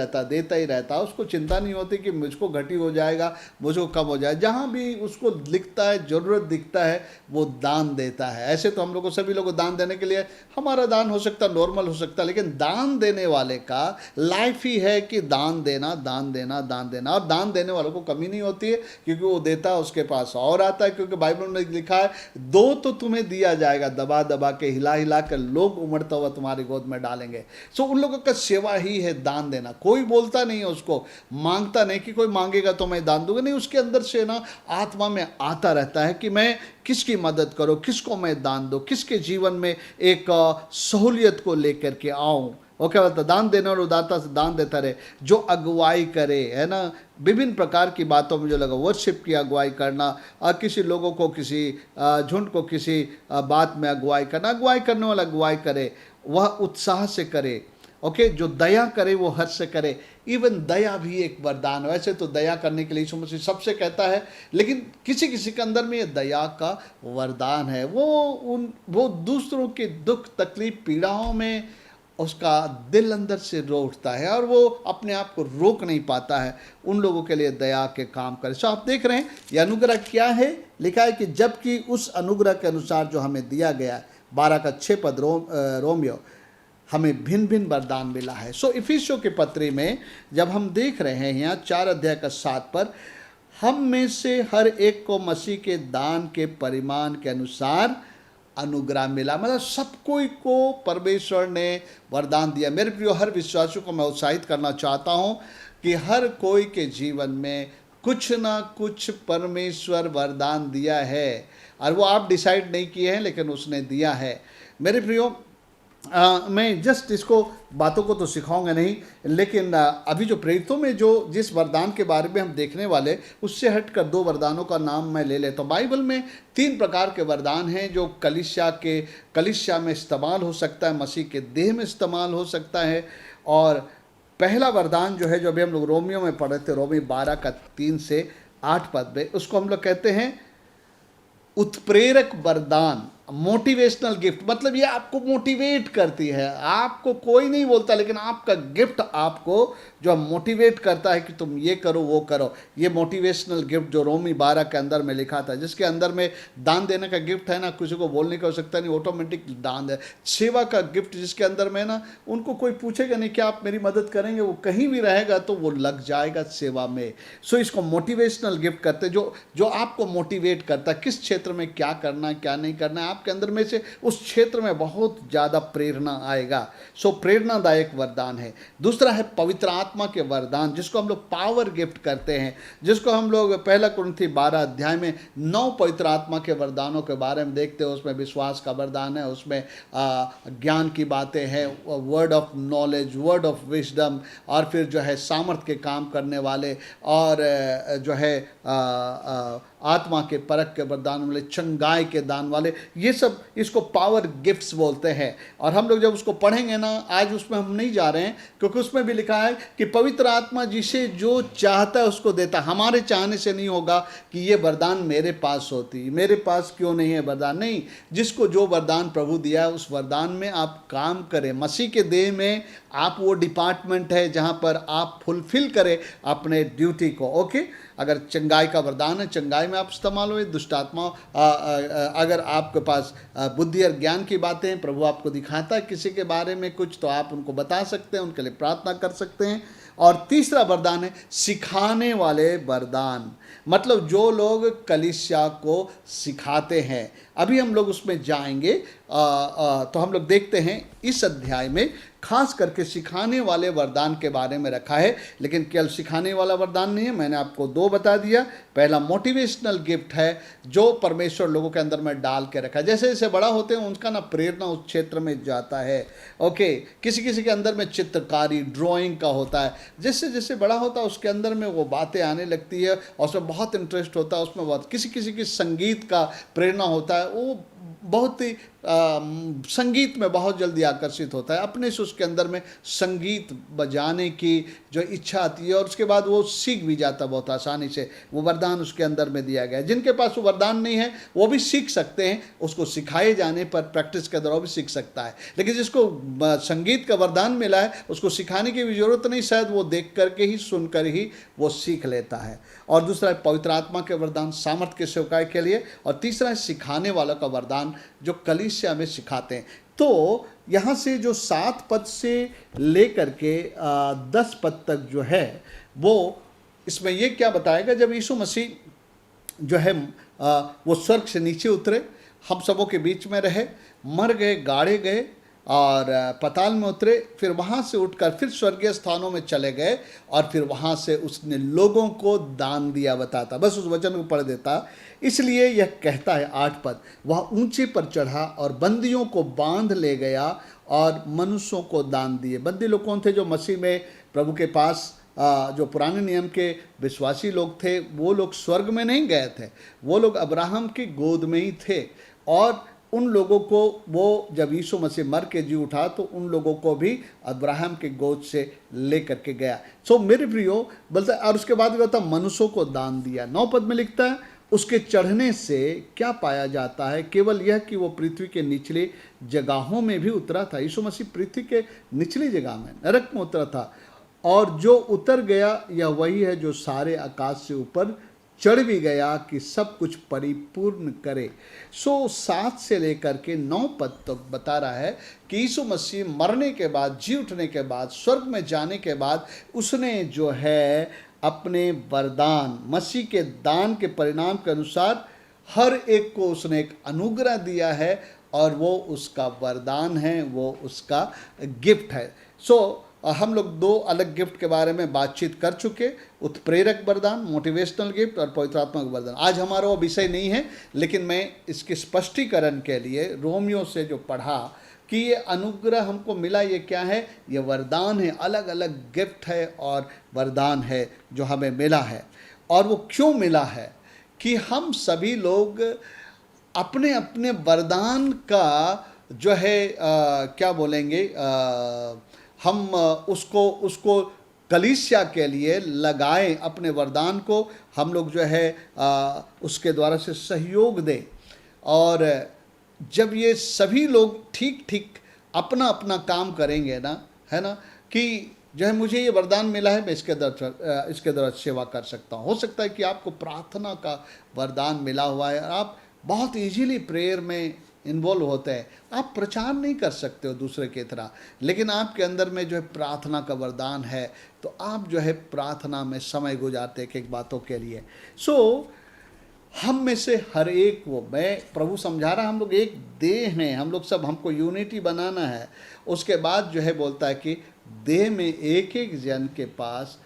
रहता, उसको चिंता नहीं होती कि मुझको घटी हो जाएगा, मुझको कम हो जाए। जहाँ भी उसको दिखता है, ज़रूरत दिखता है, वो दान देता है। ऐसे तो हम लोग सभी लोगों को दान देने के लिए हमारा दान हो सकता है, नॉर्मल हो सकता है, लेकिन दान देने वाले का लाइफ ही है कि दान देना। और दान देने वालों को कमी नहीं होती है क्योंकि वो देता है, उसके पास और आता है, क्योंकि बाइबल में लिखा है, दो तो तुम्हें दिया जाएगा, दबा दबा के, हिला हिला कर लोग उमड़ता हुआ तुम्हारे गोद में डालेंगे। सो उन लोगों का सेवा ही है दान देना। कोई बोलता नहीं है, उसको मांगता नहीं कि कोई मांगेगा तो मैं दान दूंगा, नहीं, उसके अंदर से ना आत्मा में आता रहता है कि मैं किसकी मदद करूं, किसको मैं दान दूं, किसके जीवन में एक सहूलियत को लेकर के आऊं। वो क्या बोलता, दान देना और उदारता से दान देता रहे। जो अगुवाई करे, है ना, विभिन्न प्रकार की बातों में जो लगा, वर्शिप की अगुवाई करना, किसी लोगों को, किसी झुंड को किसी बात में अगुवाई करना, अगुवाई करने वाला अगुवाई करे, वह उत्साह से करे। ओके, जो दया करे वो हर्ष से करे। इवन दया भी एक वरदान है। वैसे तो दया करने के लिए यीशु मसीह सबसे कहता है, लेकिन किसी किसी के अंदर में ये दया का वरदान है। वो दूसरों के दुख तकलीफ पीड़ाओं में उसका दिल अंदर से रो उठता है और वो अपने आप को रोक नहीं पाता है, उन लोगों के लिए दया के काम करे। सो आप देख रहे हैं ये अनुग्रह क्या है। लिखा है कि जबकि उस अनुग्रह के अनुसार जो हमें दिया गया है, 12 का 6 पद रोमियो, हमें भिन्न भिन्न वरदान मिला है। सो इफिसियों के पत्री में जब हम देख रहे हैं यहाँ 4 अध्याय का 7 पर, हम में से हर एक को मसीह के दान के परिमाण के अनुसार अनुग्रह मिला। मतलब सब कोई को परमेश्वर ने वरदान दिया। मेरे प्रियो, हर विश्वासियों को मैं उत्साहित करना चाहता हूँ कि हर कोई के जीवन में कुछ ना कुछ परमेश्वर वरदान दिया है और वो आप डिसाइड नहीं किए हैं, लेकिन उसने दिया है। मेरे प्रियो, मैं जस्ट इसको बातों को तो सिखाऊंगा नहीं, लेकिन अभी जो प्रेरितों में जिस वरदान के बारे में हम देखने वाले, उससे हटकर 2 वरदानों का नाम मैं ले लेता हूँ। बाइबल में 3 प्रकार के वरदान हैं जो कलीसिया में इस्तेमाल हो सकता है, मसीह के देह में इस्तेमाल हो सकता है। और पहला वरदान जो है, जो अभी हम लोग रोमियो में पढ़े थे, रोमी 12 का 3 से 8 पद में, उसको हम लोग कहते हैं उत्प्रेरक वरदान। मोटिवेशनल गिफ्ट मतलब ये आपको मोटिवेट करती है। आपको कोई नहीं बोलता, लेकिन आपका गिफ्ट आपको जो मोटिवेट करता है कि तुम ये करो वो करो। ये मोटिवेशनल गिफ्ट जो रोमी 12 के अंदर में लिखा था, जिसके अंदर में दान देने का गिफ्ट है ना, किसी को बोलने की आवश्यकता नहीं, ऑटोमेटिक दान है। सेवा का गिफ्ट जिसके अंदर में ना, उनको कोई पूछेगा नहीं कि आप मेरी मदद करेंगे, वो कहीं भी रहेगा तो वो लग जाएगा सेवा में। सो इसको मोटिवेशनल गिफ्ट करते, जो आपको मोटिवेट करता है किस क्षेत्र में क्या करना है क्या नहीं करना है, आपके अंदर में से उस क्षेत्र में बहुत ज़्यादा प्रेरणा आएगा। सो प्रेरणादायक वरदान है। दूसरा है पवित्र आत्मा के वरदान, जिसको हम लोग पावर गिफ्ट करते हैं, जिसको हम लोग पहला कुरिन्थी 12 अध्याय में 9 पवित्र आत्मा के वरदानों के बारे में देखते हैं। उसमें विश्वास का वरदान है, उसमें ज्ञान की बातें हैं, word of knowledge, word of wisdom, और फिर जो है सामर्थ के काम करने वाले, और जो है आत्मा के परख के वरदान वाले, चंगाई के दान वाले, ये सब इसको पावर गिफ्ट्स बोलते हैं। और हम लोग जब उसको पढ़ेंगे ना, आज उसमें हम नहीं जा रहे हैं, क्योंकि उसमें भी लिखा है कि पवित्र आत्मा जिसे जो चाहता है उसको देता। हमारे चाहने से नहीं होगा कि ये वरदान मेरे पास होती, मेरे पास क्यों नहीं है वरदान, नहीं। जिसको जो वरदान प्रभु दिया है उस वरदान में आप काम करें। मसीह के देह में आप वो डिपार्टमेंट है जहाँ पर आप फुलफिल करें अपने ड्यूटी को। ओके, अगर चंगाई का वरदान है, चंगाई में आप इस्तेमाल हुए। दुष्ट आत्मा, अगर आपके पास बुद्धि और ज्ञान की बातें हैं, प्रभु आपको दिखाता है किसी के बारे में कुछ, तो आप उनको बता सकते हैं, उनके लिए प्रार्थना कर सकते हैं। और तीसरा वरदान है सिखाने वाले वरदान, मतलब जो लोग कलीसिया को सिखाते हैं। अभी हम लोग उसमें जाएंगे। तो हम लोग देखते हैं इस अध्याय में खास करके सिखाने वाले वरदान के बारे में रखा है। लेकिन केवल सिखाने वाला वरदान नहीं है, मैंने आपको 2 बता दिया। पहला मोटिवेशनल गिफ्ट है, जो परमेश्वर लोगों के अंदर में डाल के रखा है। जैसे जैसे बड़ा होते हैं उनका ना प्रेरणा उस क्षेत्र में जाता है। ओके, किसी किसी के अंदर में चित्रकारी, ड्राइंग का होता है। जैसे जैसे बड़ा होता है उसके अंदर में वो बातें आने लगती है और उसमें बहुत इंटरेस्ट होता है, उसमें बहुत किसी किसी की संगीत का प्रेरणा होता है, वो बहुत ही संगीत में बहुत जल्दी आकर्षित होता है, अपने से उसके अंदर में संगीत बजाने की जो इच्छा आती है, और उसके बाद वो सीख भी जाता बहुत आसानी से। वो वरदान उसके अंदर में दिया गया है। जिनके पास वो वरदान नहीं है वो भी सीख सकते हैं, उसको सिखाए जाने पर, प्रैक्टिस के दौरान भी सीख सकता है। लेकिन जिसको संगीत का वरदान मिला है उसको सिखाने की भी जरूरत नहीं, शायद वो देख करके ही, सुन कर ही वो सीख लेता है। और दूसरा है पवित्र आत्मा के वरदान, सामर्थ के सेवकाई के लिए। और तीसरा है सिखाने वाला का वरदान, जो कलीसिया में सिखाते हैं। तो यहाँ से जो 7 पद से लेकर के 10 पद तक जो है, वो इसमें ये क्या बताएगा, जब यीशु मसीह जो है वो स्वर्ग से नीचे उतरे, हम सबों के बीच में रहे, मर गए, गाड़े गए और पाताल में उतरे, फिर वहाँ से उठकर फिर स्वर्गीय स्थानों में चले गए, और फिर वहाँ से उसने लोगों को दान दिया बताता। बस उस वचन को पढ़ देता। इसलिए यह कहता है 8 पद, वह ऊंचे पर चढ़ा और बंदियों को बांध ले गया और मनुष्यों को दान दिए। बंदी लोग कौन थे? जो मसीह में प्रभु के पास जो पुराने नियम के विश्वासी लोग थे, वो लोग स्वर्ग में नहीं गए थे, वो लोग अब्राहम की गोद में ही थे। और उन लोगों को वो जब यीशु मसीह मर के जी उठा तो उन लोगों को भी अब्राहम के गोद से ले करके गया। सो मेरे प्रियो बोलता है, और उसके बाद कहता मनुष्यों को दान दिया। 9 पद में लिखता है, उसके चढ़ने से क्या पाया जाता है? केवल यह कि वो पृथ्वी के निचले जगहों में भी उतरा था। यीशु मसीह पृथ्वी के निचली जगह में, नरक में उतरा था, और जो उतर गया यह वही है जो सारे आकाश से ऊपर चढ़ भी गया कि सब कुछ परिपूर्ण करे। सो 7 से लेकर के 9 पद तक बता रहा है कि यीशु मसीह मरने के बाद, जी उठने के बाद, स्वर्ग में जाने के बाद, उसने जो है अपने वरदान, मसीह के दान के परिणाम के अनुसार हर एक को उसने एक अनुग्रह दिया है, और वो उसका वरदान है, वो उसका गिफ्ट है। सो हम लोग 2 अलग गिफ्ट के बारे में बातचीत कर चुके, उत्प्रेरक वरदान, मोटिवेशनल गिफ्ट, और पवित्रात्मक वरदान। आज हमारा वो विषय नहीं है, लेकिन मैं इसके स्पष्टीकरण के लिए रोमियो से जो पढ़ा कि ये अनुग्रह हमको मिला, ये क्या है? ये वरदान है, अलग अलग गिफ्ट है और वरदान है जो हमें मिला है। और वो क्यों मिला है? कि हम सभी लोग अपने अपने वरदान का जो है क्या बोलेंगे, हम उसको कलीसिया के लिए लगाएं, अपने वरदान को हम लोग जो है उसके द्वारा से सहयोग दें। और जब ये सभी लोग ठीक ठीक अपना अपना काम करेंगे ना, है ना, कि जो है मुझे ये वरदान मिला है, मैं इसके द्वारा सेवा कर सकता हूँ। हो सकता है कि आपको प्रार्थना का वरदान मिला हुआ है और आप बहुत इजीली प्रेयर में इन्वॉल्व होते हैं। आप प्रचार नहीं कर सकते हो दूसरे की तरह, लेकिन आपके अंदर में जो है प्रार्थना का वरदान है, तो आप जो है प्रार्थना में समय गुजारते एक एक बातों के लिए। हम में से हर एक, वो मैं प्रभु समझा रहा, हम लोग एक देह हैं, हम लोग सब, हमको यूनिटी बनाना है। उसके बाद जो है बोलता है कि देह में एक एक जन के पास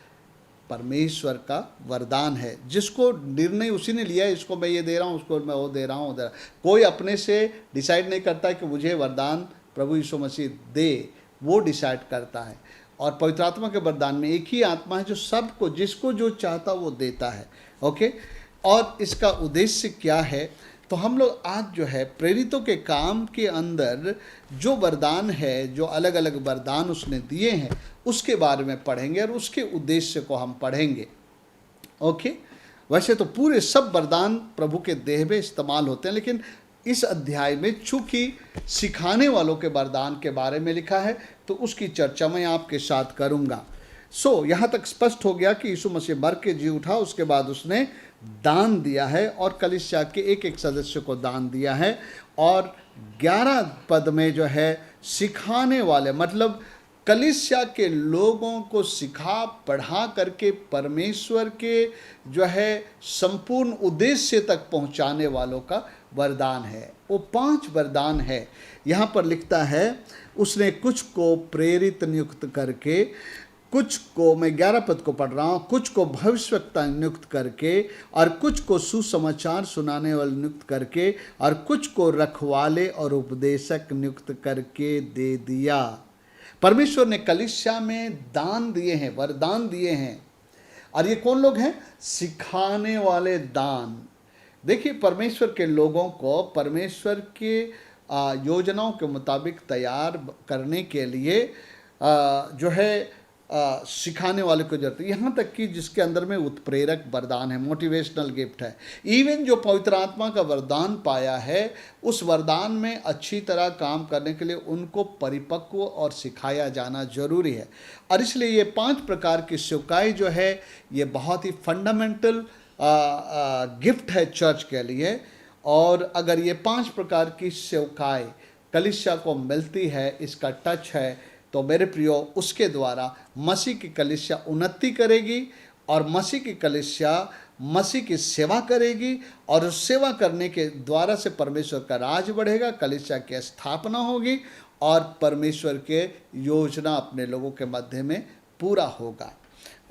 परमेश्वर का वरदान है, जिसको निर्णय उसी ने लिया है, इसको मैं ये दे रहा हूँ, उसको मैं वो दे रहा हूँ, कोई अपने से डिसाइड नहीं करता है कि मुझे वरदान प्रभु यीशु मसीह दे, वो डिसाइड करता है। और पवित्र आत्मा के वरदान में एक ही आत्मा है जो सबको, जिसको जो चाहता वो देता है। ओके, और इसका उद्देश्य क्या है? तो हम लोग आज जो है प्रेरितों के काम के अंदर जो वरदान है, जो अलग अलग वरदान उसने दिए हैं, उसके बारे में पढ़ेंगे और उसके उद्देश्य को हम पढ़ेंगे। ओके, वैसे तो पूरे सब वरदान प्रभु के देह में इस्तेमाल होते हैं, लेकिन इस अध्याय में चूंकि सिखाने वालों के वरदान के बारे में लिखा है, तो उसकी चर्चा मैं आपके साथ करूँगा। यहाँ तक स्पष्ट हो गया कि यीशु मसीह मर के जी उठा, उसके बाद उसने दान दिया है और कलीसिया के एक एक सदस्य को दान दिया है। और 11 पद में जो है सिखाने वाले, मतलब कलीसिया के लोगों को सिखा पढ़ा करके परमेश्वर के जो है संपूर्ण उद्देश्य तक पहुंचाने वालों का वरदान है। वो 5 वरदान है। यहाँ पर लिखता है, उसने कुछ को प्रेरित नियुक्त करके, कुछ को, मैं 11 पद को पढ़ रहा हूँ, कुछ को भविष्यवक्ता नियुक्त करके, और कुछ को सुसमाचार सुनाने वाले नियुक्त करके, और कुछ को रखवाले और उपदेशक नियुक्त करके दे दिया। परमेश्वर ने कलीसिया में दान दिए हैं, वरदान दिए हैं। और ये कौन लोग हैं? सिखाने वाले दान। देखिए, परमेश्वर के लोगों को परमेश्वर के योजनाओं के मुताबिक तैयार करने के लिए जो है सिखाने वाले को जरूरत है। यहाँ तक कि जिसके अंदर में उत्प्रेरक वरदान है, मोटिवेशनल गिफ्ट है, इवन जो पवित्र आत्मा का वरदान पाया है, उस वरदान में अच्छी तरह काम करने के लिए उनको परिपक्व और सिखाया जाना जरूरी है। और इसलिए ये 5 प्रकार की सेवकाई जो है, ये बहुत ही फंडामेंटल गिफ्ट है चर्च के लिए। और अगर ये 5 प्रकार की सेवकाई कलीसिया को मिलती है, इसका टच है, तो मेरे प्रियो, उसके द्वारा मसीह की कलीसिया उन्नति करेगी और मसीह की कलीसिया मसीह की सेवा करेगी, और उस सेवा करने के द्वारा से परमेश्वर का राज बढ़ेगा, कलीसिया की स्थापना होगी और परमेश्वर के योजना अपने लोगों के मध्य में पूरा होगा।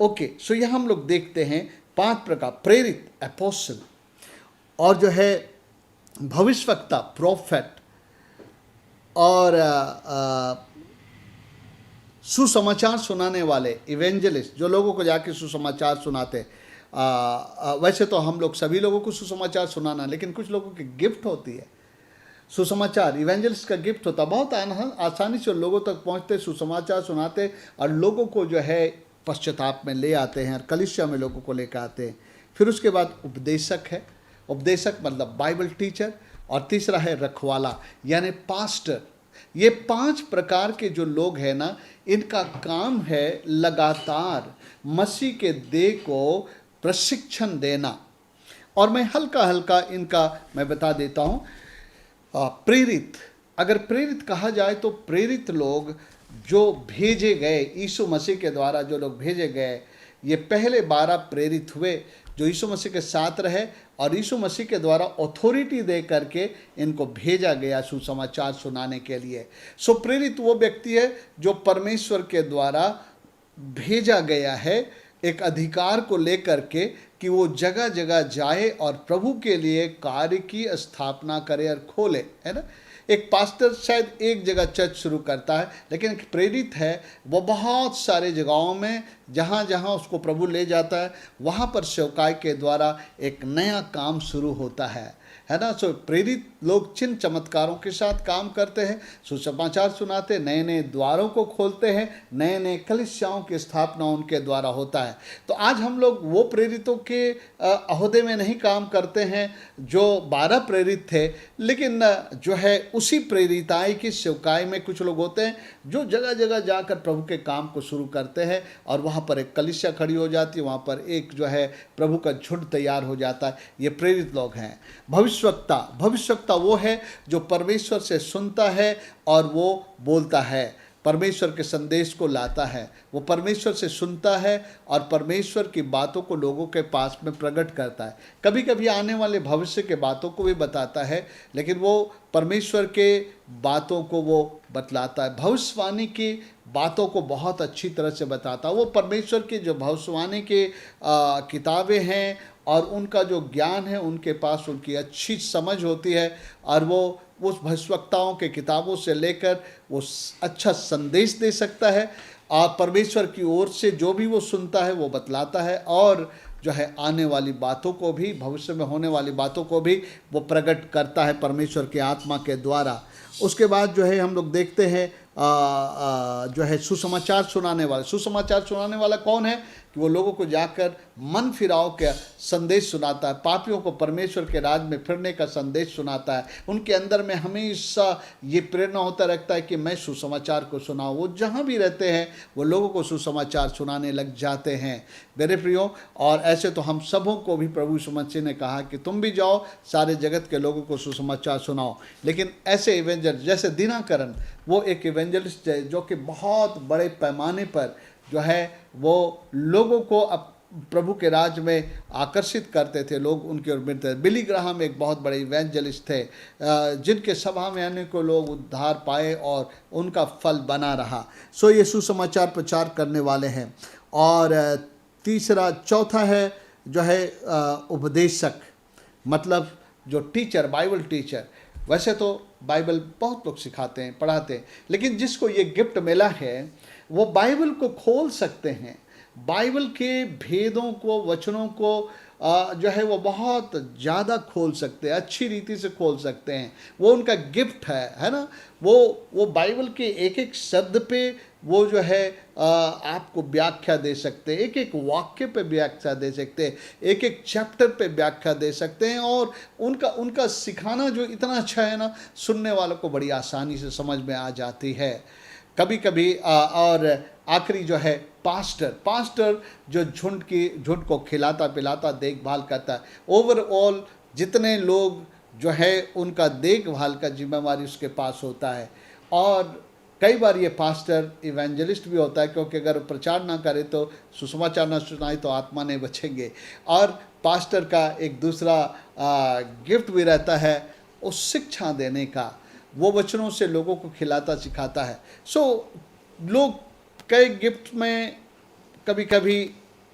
ओके, यहाँ हम लोग देखते हैं 5 प्रकार, प्रेरित एपोस्टल, और जो है भविष्यवक्ता प्रोफेट, और सुसमाचार सुनाने वाले इवेंजलिस्ट, जो लोगों को जाके सुसमाचार सुनाते। वैसे तो हम लोग सभी लोगों को सुसमाचार सुनाना, लेकिन कुछ लोगों की गिफ्ट होती है सुसमाचार, इवेंजलिस्ट का गिफ्ट होता, बहुत आसानी से लोगों तक पहुंचते, सुसमाचार सुनाते और लोगों को जो है पश्चाताप में ले आते हैं और कलीसिया में लोगों को लेकर आते हैं। फिर उसके बाद उपदेशक है, उपदेशक मतलब बाइबल टीचर, और तीसरा है रखवाला यानी पास्टर। ये 5 प्रकार के जो लोग हैं ना, इनका काम है लगातार मसीह के देह को प्रशिक्षण देना। और मैं हल्का हल्का इनका मैं बता देता हूँ। प्रेरित, अगर प्रेरित कहा जाए तो प्रेरित लोग जो भेजे गए, यीशु मसीह के द्वारा जो लोग भेजे गए, ये पहले 12 प्रेरित हुए जो यीशु मसीह के साथ रहे, और यीशु मसीह के द्वारा अथॉरिटी दे करके इनको भेजा गया सुसमाचार सुनाने के लिए। प्रेरित वो व्यक्ति है जो परमेश्वर के द्वारा भेजा गया है एक अधिकार को लेकर के, कि वो जगह जगह जाए और प्रभु के लिए कार्य की स्थापना करे और खोले, है ना। एक पास्टर शायद एक जगह चर्च शुरू करता है, लेकिन एक प्रेरित है वो बहुत सारे जगहों में जहाँ जहाँ उसको प्रभु ले जाता है वहाँ पर सेवकाई के द्वारा एक नया काम शुरू होता है ना। सो प्रेरित लोग चिन्ह चमत्कारों के साथ काम करते हैं, सुसमाचार सुनाते, नए नए द्वारों को खोलते हैं, नए नए कलीसियाओं की स्थापना उनके द्वारा होता है। तो आज हम लोग वो प्रेरितों के अहदे में नहीं काम करते हैं जो 12 प्रेरित थे, लेकिन जो है उसी प्रेरिताई की सेवकाई में कुछ लोग होते हैं जो जगह जगह जाकर प्रभु के काम को शुरू करते हैं और वहाँ पर एक कलीसिया खड़ी हो जाती है, वहाँ पर एक जो है प्रभु का झुंड तैयार हो जाता है। ये प्रेरित लोग हैं। भविष्यवक्ता वो है जो परमेश्वर से सुनता है और वो बोलता है, परमेश्वर के संदेश को लाता है। वो परमेश्वर से सुनता है और परमेश्वर की बातों को लोगों के पास में प्रकट करता है। कभी कभी आने वाले भविष्य के बातों को भी बताता है, लेकिन वो परमेश्वर के बातों को वो बतलाता है। भविष्यवाणी की बातों को बहुत अच्छी तरह से बताता है। वो परमेश्वर की जो भविष्यवाणी की किताबें हैं और उनका जो ज्ञान है, उनके पास उनकी अच्छी समझ होती है और वो उस भविष्यवक्ताओं के किताबों से लेकर वो अच्छा संदेश दे सकता है और परमेश्वर की ओर से जो भी वो सुनता है वो बतलाता है और जो है आने वाली बातों को भी, भविष्य में होने वाली बातों को भी वो प्रकट करता है परमेश्वर के आत्मा के द्वारा। उसके बाद जो है हम लोग देखते हैं जो है सुसमाचार सुनाने वाला कौन है कि वो लोगों को जाकर मन फिराव का संदेश सुनाता है, पापियों को परमेश्वर के राज में फिरने का संदेश सुनाता है। उनके अंदर में हमेशा ये प्रेरणा होता रहता है कि मैं सुसमाचार को सुनाऊं। वो जहाँ भी रहते हैं वो लोगों को सुसमाचार सुनाने लग जाते हैं मेरे प्रियो। और ऐसे तो हम सबों को भी प्रभु यीशु मसीह ने कहा कि तुम भी जाओ सारे जगत के लोगों को सुसमाचार सुनाओ। लेकिन ऐसे इवेंजर जैसे दिनाकरण, वो एक इवेंजलिस्ट है जो कि बहुत बड़े पैमाने पर जो है वो लोगों को प्रभु के राज में आकर्षित करते थे, लोग उनकी ओर मिलते थे। बिली ग्राहम एक बहुत बड़े इवेंजलिस्ट थे जिनके सभा में आने को लोग उद्धार पाए और उनका फल बना रहा। सो ये सुसमाचार प्रचार करने वाले हैं। और चौथा है जो है उपदेशक, मतलब जो टीचर, बाइबल टीचर। वैसे तो बाइबल बहुत लोग सिखाते हैं, पढ़ाते हैं, लेकिन जिसको ये गिफ्ट मिला है वो बाइबल को खोल सकते हैं, बाइबल के भेदों को, वचनों को जो है वो बहुत ज़्यादा खोल सकते हैं, अच्छी रीति से खोल सकते हैं। वो उनका गिफ्ट है ना। वो बाइबल के एक एक शब्द पे वो जो है आपको व्याख्या दे सकते हैं, एक एक वाक्य पे व्याख्या दे सकते हैं, एक एक चैप्टर पे व्याख्या दे सकते हैं। और उनका सिखाना जो इतना अच्छा है ना, सुनने वालों को बड़ी आसानी से समझ में आ जाती है। कभी कभी और आखिरी जो है पास्टर जो झुंड को खिलाता पिलाता देखभाल करता है। ओवरऑल जितने लोग जो है उनका देखभाल का जिम्मेवारी उसके पास होता है। और कई बार ये पास्टर इवेंजलिस्ट भी होता है, क्योंकि अगर प्रचार ना करे तो, सुसमाचार ना सुनाए तो आत्मा नहीं बचेंगे। और पास्टर का एक दूसरा गिफ्ट भी रहता है उस शिक्षा देने का, वो वचनों से लोगों को खिलाता सिखाता है। सो लोग कई गिफ्ट में, कभी कभी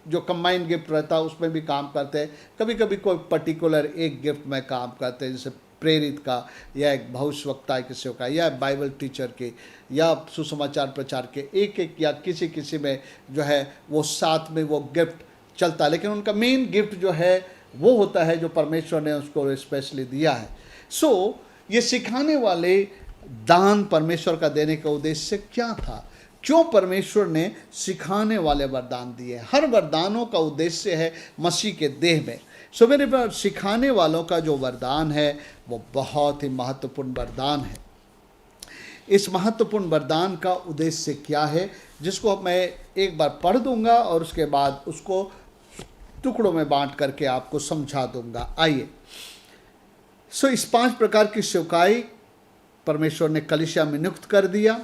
जो कंबाइंड गिफ्ट रहता है उसमें भी काम करते हैं, कभी कभी कोई पर्टिकुलर एक गिफ्ट में काम करते हैं, जैसे प्रेरित का या एक भविष्यवक्ता की सेवा या बाइबल टीचर के या सुसमाचार प्रचार के, एक या किसी में जो है वो साथ में वो गिफ्ट चलता है। लेकिन उनका मेन गिफ्ट जो है वो होता है जो परमेश्वर ने उसको स्पेशली दिया है। सो ये सिखाने वाले दान परमेश्वर का देने का उद्देश्य क्या था? क्यों परमेश्वर ने सिखाने वाले वरदान दिए? हर वरदानों का उद्देश्य है मसीह के देह में। सो मेरे पास सिखाने वालों का जो वरदान है वो बहुत ही महत्वपूर्ण वरदान है। इस महत्वपूर्ण वरदान का उद्देश्य क्या है, जिसको मैं एक बार पढ़ दूंगा और उसके बाद उसको टुकड़ों में बांट करके आपको समझा दूंगा। आइए। सो इस 5 प्रकार की सेवकाई परमेश्वर ने कलीसिया में नियुक्त कर दिया।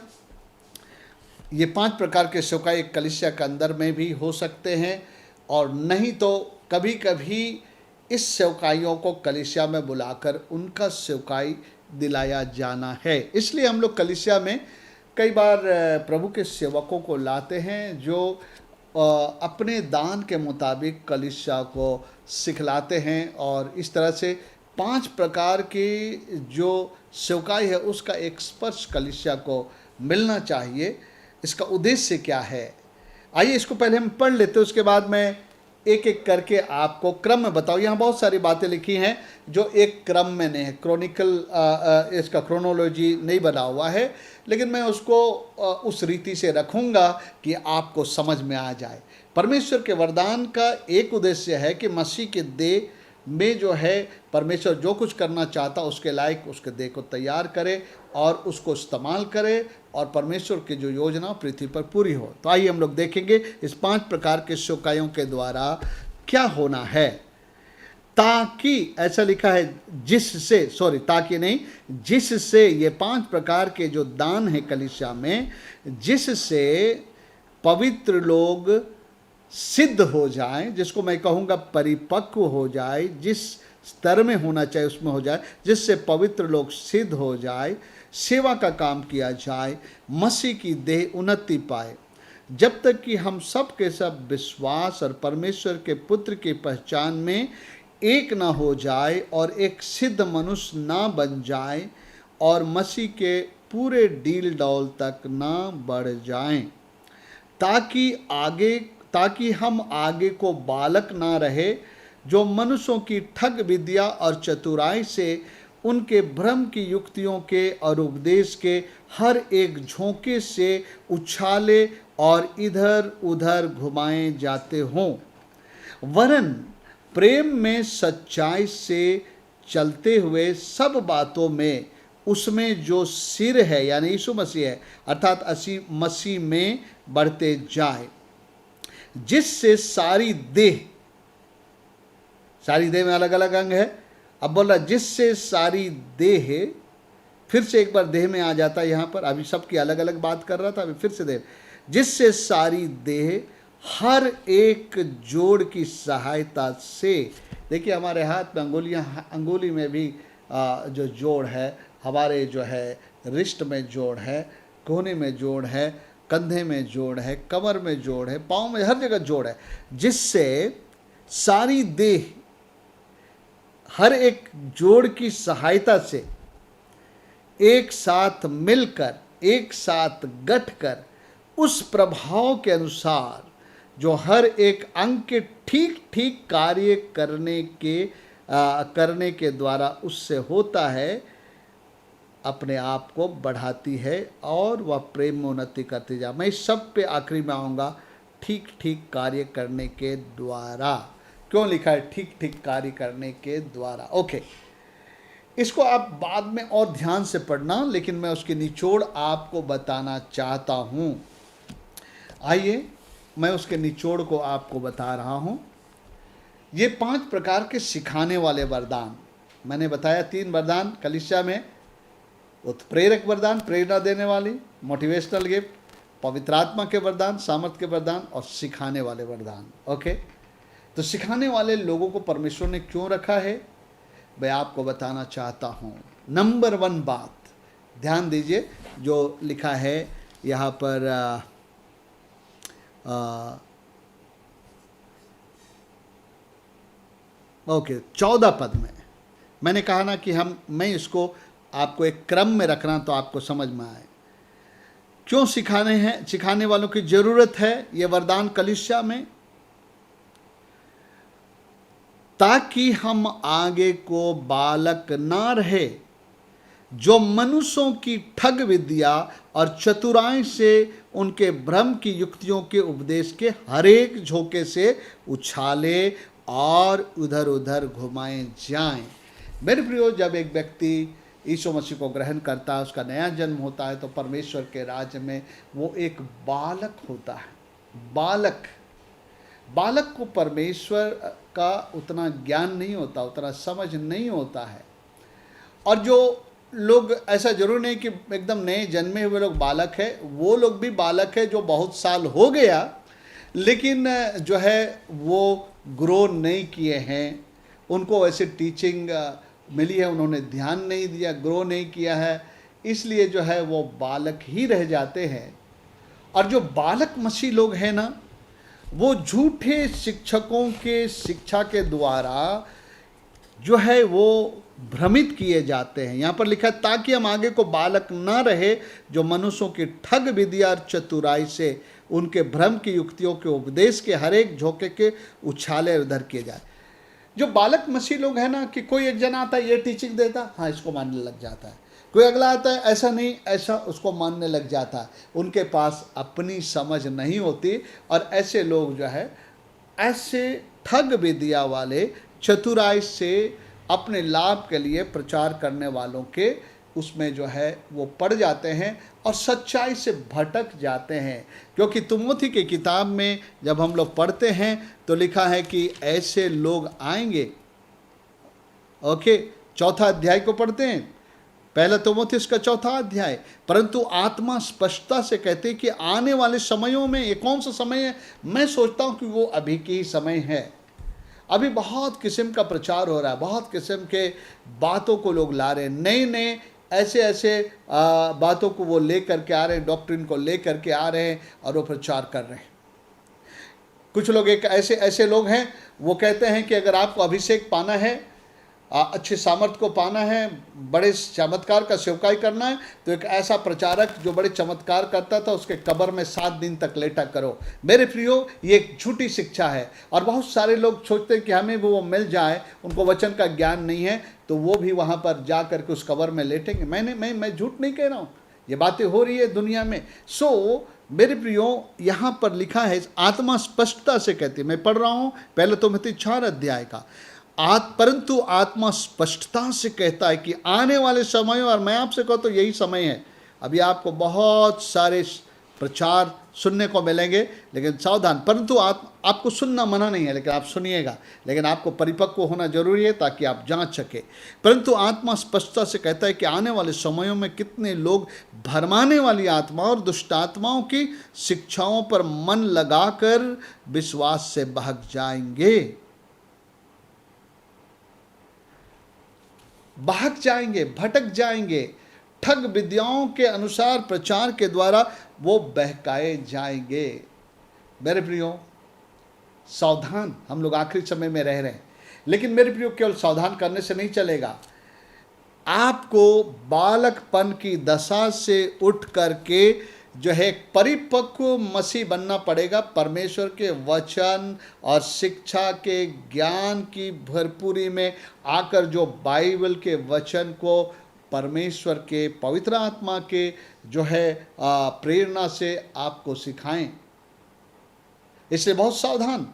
ये 5 प्रकार के सेवकाई एक कलीसिया के अंदर में भी हो सकते हैं, और नहीं तो कभी कभी इस सेवकाइयों को कलीसिया में बुलाकर उनका सेवकाई दिलाया जाना है। इसलिए हम लोग कलीसिया में कई बार प्रभु के सेवकों को लाते हैं जो अपने दान के मुताबिक कलीसिया को सिखलाते हैं। और इस तरह से 5 प्रकार की जो सेवकाई है उसका एक स्पर्श कलीसिया को मिलना चाहिए। इसका उद्देश्य क्या है? आइए इसको पहले हम पढ़ लेते हैं, उसके बाद मैं एक एक करके आपको क्रम में बताऊँ। यहाँ बहुत सारी बातें लिखी हैं जो एक क्रम में नहीं है, इसका क्रोनोलॉजी नहीं बना हुआ है, लेकिन मैं उसको उस रीति से रखूँगा कि आपको समझ में आ जाए। परमेश्वर के वरदान का एक उद्देश्य है कि मसीह के देह में जो है परमेश्वर जो कुछ करना चाहता उसके लायक उसके देह को तैयार करे और उसको इस्तेमाल करे और परमेश्वर की जो योजना पृथ्वी पर पूरी हो। तो आइए हम लोग देखेंगे इस 5 प्रकार के सेवकायों के द्वारा क्या होना है, ताकि ऐसा लिखा है जिससे, सॉरी ताकि नहीं, जिससे ये 5 प्रकार के जो दान है कलीसिया में, जिससे पवित्र लोग सिद्ध हो जाए, जिसको मैं कहूँगा परिपक्व हो जाए, जिस स्तर में होना चाहिए उसमें हो जाए, जिससे पवित्र लोग सिद्ध हो जाए, सेवा का काम किया जाए, मसीह की देह उन्नति पाए, जब तक कि हम सब के सब विश्वास और परमेश्वर के पुत्र की पहचान में एक ना हो जाए और एक सिद्ध मनुष्य ना बन जाए और मसीह के पूरे डील डौल तक ना बढ़ जाएं, ताकि हम आगे को बालक ना रहे, जो मनुष्यों की ठग विद्या और चतुराई से उनके भ्रम की युक्तियों के और उपदेश के हर एक झोंके से उछाले और इधर उधर घुमाए जाते हों, वरन प्रेम में सच्चाई से चलते हुए सब बातों में उसमें जो सिर है यानी यीशु मसीह है, अर्थात मसीह में बढ़ते जाए, जिससे सारी देह में अलग अलग अंग है, अब बोल रहा जिससे सारी देह, फिर से एक बार देह में आ जाता है यहाँ पर, अभी सबकी अलग अलग बात कर रहा था, अभी फिर से देह, जिससे सारी देह हर एक जोड़ की सहायता से, देखिए हमारे हाथ में अंगुली में भी जो जोड़ है, हमारे जो है रिस्ट में जोड़ है, कोहनी में जोड़ है, कंधे में जोड़ है, कमर में जोड़ है, पाँव में, हर जगह जोड़ है, जिससे सारी देह हर एक जोड़ की सहायता से एक साथ मिलकर, एक साथ गठकर उस प्रभाव के अनुसार जो हर एक अंग के ठीक ठीक कार्य करने के द्वारा उससे होता है, अपने आप को बढ़ाती है और वह प्रेम में उन्नति करती जा। मैं इस सब पे आखिरी में आऊँगा, ठीक ठीक कार्य करने के द्वारा। क्यों लिखा है ठीक ठीक कार्य करने के द्वारा? ओके, इसको आप बाद में और ध्यान से पढ़ना, लेकिन मैं उसकी निचोड़ आपको बताना चाहता हूँ। आइए मैं उसके निचोड़ को आपको बता रहा हूँ। ये 5 प्रकार के सिखाने वाले वरदान मैंने बताया। 3 वरदान कलीसिया में, उत्प्रेरक वरदान प्रेरणा देने वाली, मोटिवेशनल गिफ्ट, पवित्र आत्मा के वरदान, सामर्थ के वरदान और सिखाने वाले वरदान। ओके, तो सिखाने वाले लोगों को परमेश्वर ने क्यों रखा है, मैं आपको बताना चाहता हूँ। नंबर 1 बात ध्यान दीजिए जो लिखा है यहाँ पर ओके 14 पद में मैंने कहा ना कि मैं इसको आपको एक क्रम में रखना तो आपको समझ में आए। क्यों सिखाने वालों की जरूरत है ये वरदान कलीसिया में? ताकि हम आगे को बालक ना रहे, जो मनुष्यों की ठग विद्या और चतुराई से उनके भ्रम की युक्तियों के उपदेश के हर एक झोंके से उछाले और उधर उधर घुमाए जाएं। मेरे प्रियो, जब एक व्यक्ति यीशु मसीह को ग्रहण करता है, उसका नया जन्म होता है, तो परमेश्वर के राज्य में वो एक बालक होता है। बालक को परमेश्वर का उतना ज्ञान नहीं होता, उतना समझ नहीं होता है। और जो लोग, ऐसा जरूर नहीं कि एकदम नए जन्मे हुए लोग बालक है, वो लोग भी बालक है जो बहुत साल हो गया लेकिन जो है वो ग्रो नहीं किए हैं, उनको ऐसे टीचिंग मिली है, उन्होंने ध्यान नहीं दिया, ग्रो नहीं किया है, इसलिए जो है वो बालक ही रह जाते हैं। और जो बालक मसीह लोग हैं ना, वो झूठे शिक्षकों के शिक्षा के द्वारा जो है वो भ्रमित किए जाते हैं। यहाँ पर लिखा है ताकि हम आगे को बालक ना रहे, जो मनुष्यों की ठग विद्या और चतुराई से उनके भ्रम की युक्तियों के उपदेश के हर एक झोंके के उछाले उधर किए जाए। जो बालक मसीह लोग हैं ना, कि कोई एक जन आता है, ये टीचिंग देता, हाँ इसको मानने लग जाता है, कोई अगला आता है, ऐसा नहीं ऐसा, उसको मानने लग जाता है। उनके पास अपनी समझ नहीं होती, और ऐसे लोग जो है, ऐसे ठग विद्या वाले चतुराई से अपने लाभ के लिए प्रचार करने वालों के उसमें जो है वो पड़ जाते हैं और सच्चाई से भटक जाते हैं। क्योंकि तिमोथी की किताब में जब हम लोग पढ़ते हैं तो लिखा है कि ऐसे लोग आएंगे। ओके, 4 अध्याय को पढ़ते हैं, पहला तिमोथी का 4 अध्याय। परंतु आत्मा स्पष्टता से कहते हैं कि आने वाले समयों में, ये कौन सा समय है? मैं सोचता हूँ कि वो अभी की ही समय है। अभी बहुत किस्म का प्रचार हो रहा है, बहुत किस्म के बातों को लोग ला रहे हैं, नए नए ऐसे बातों को वो ले करके आ रहे हैं, डॉक्ट्रिन को ले करके आ रहे हैं और वो प्रचार कर रहे हैं। कुछ लोग एक ऐसे लोग हैं, वो कहते हैं कि अगर आपको अभिषेक पाना है, अच्छे सामर्थ को पाना है, बड़े चमत्कार का सेवकाई करना है, तो एक ऐसा प्रचारक जो बड़े चमत्कार करता था, उसके कब्र में 7 दिन तक लेटा करो। मेरे प्रियो, ये एक झूठी शिक्षा है, और बहुत सारे लोग सोचते हैं कि हमें वो मिल जाए, उनको वचन का ज्ञान नहीं है, तो वो भी वहाँ पर जा करके उस कब्र में लेटेंगे। मैं झूठ नहीं कह रहा हूँ, ये बातें हो रही है दुनिया में। मेरे प्रियो, यहाँ पर लिखा है, आत्मा स्पष्टता से कहती है, मैं पढ़ रहा हूँ पहले तिमोथी 4 अध्याय का, परंतु आत्मा स्पष्टता से कहता है कि आने वाले समय, और मैं आपसे कहूँ तो यही समय है। अभी आपको बहुत सारे प्रचार सुनने को मिलेंगे, लेकिन सावधान। परंतु आपको सुनना मना नहीं है, लेकिन आप सुनिएगा, लेकिन आपको परिपक्व होना जरूरी है ताकि आप जांच सके। परंतु आत्मा स्पष्टता से कहता है कि आने वाले समयों में कितने लोग भरमाने वाली आत्मा और दुष्ट आत्माओं की शिक्षाओं पर मन लगाकर विश्वास से बहक जाएंगे, भटक जाएंगे। ठग विद्याओं के अनुसार प्रचार के द्वारा वो बहकाए जाएंगे। मेरे प्रियो, सावधान, हम लोग आखिरी समय में रह रहे हैं, लेकिन मेरे प्रियो, केवल सावधान करने से नहीं चलेगा। आपको बालकपन की दशा से उठ करके जो है परिपक्व मसीह बनना पड़ेगा। परमेश्वर के वचन और शिक्षा के ज्ञान की भरपूरी में आकर जो बाइबल के वचन को परमेश्वर के पवित्र आत्मा के जो है प्रेरणा से आपको सिखाएं। इसलिए बहुत सावधान।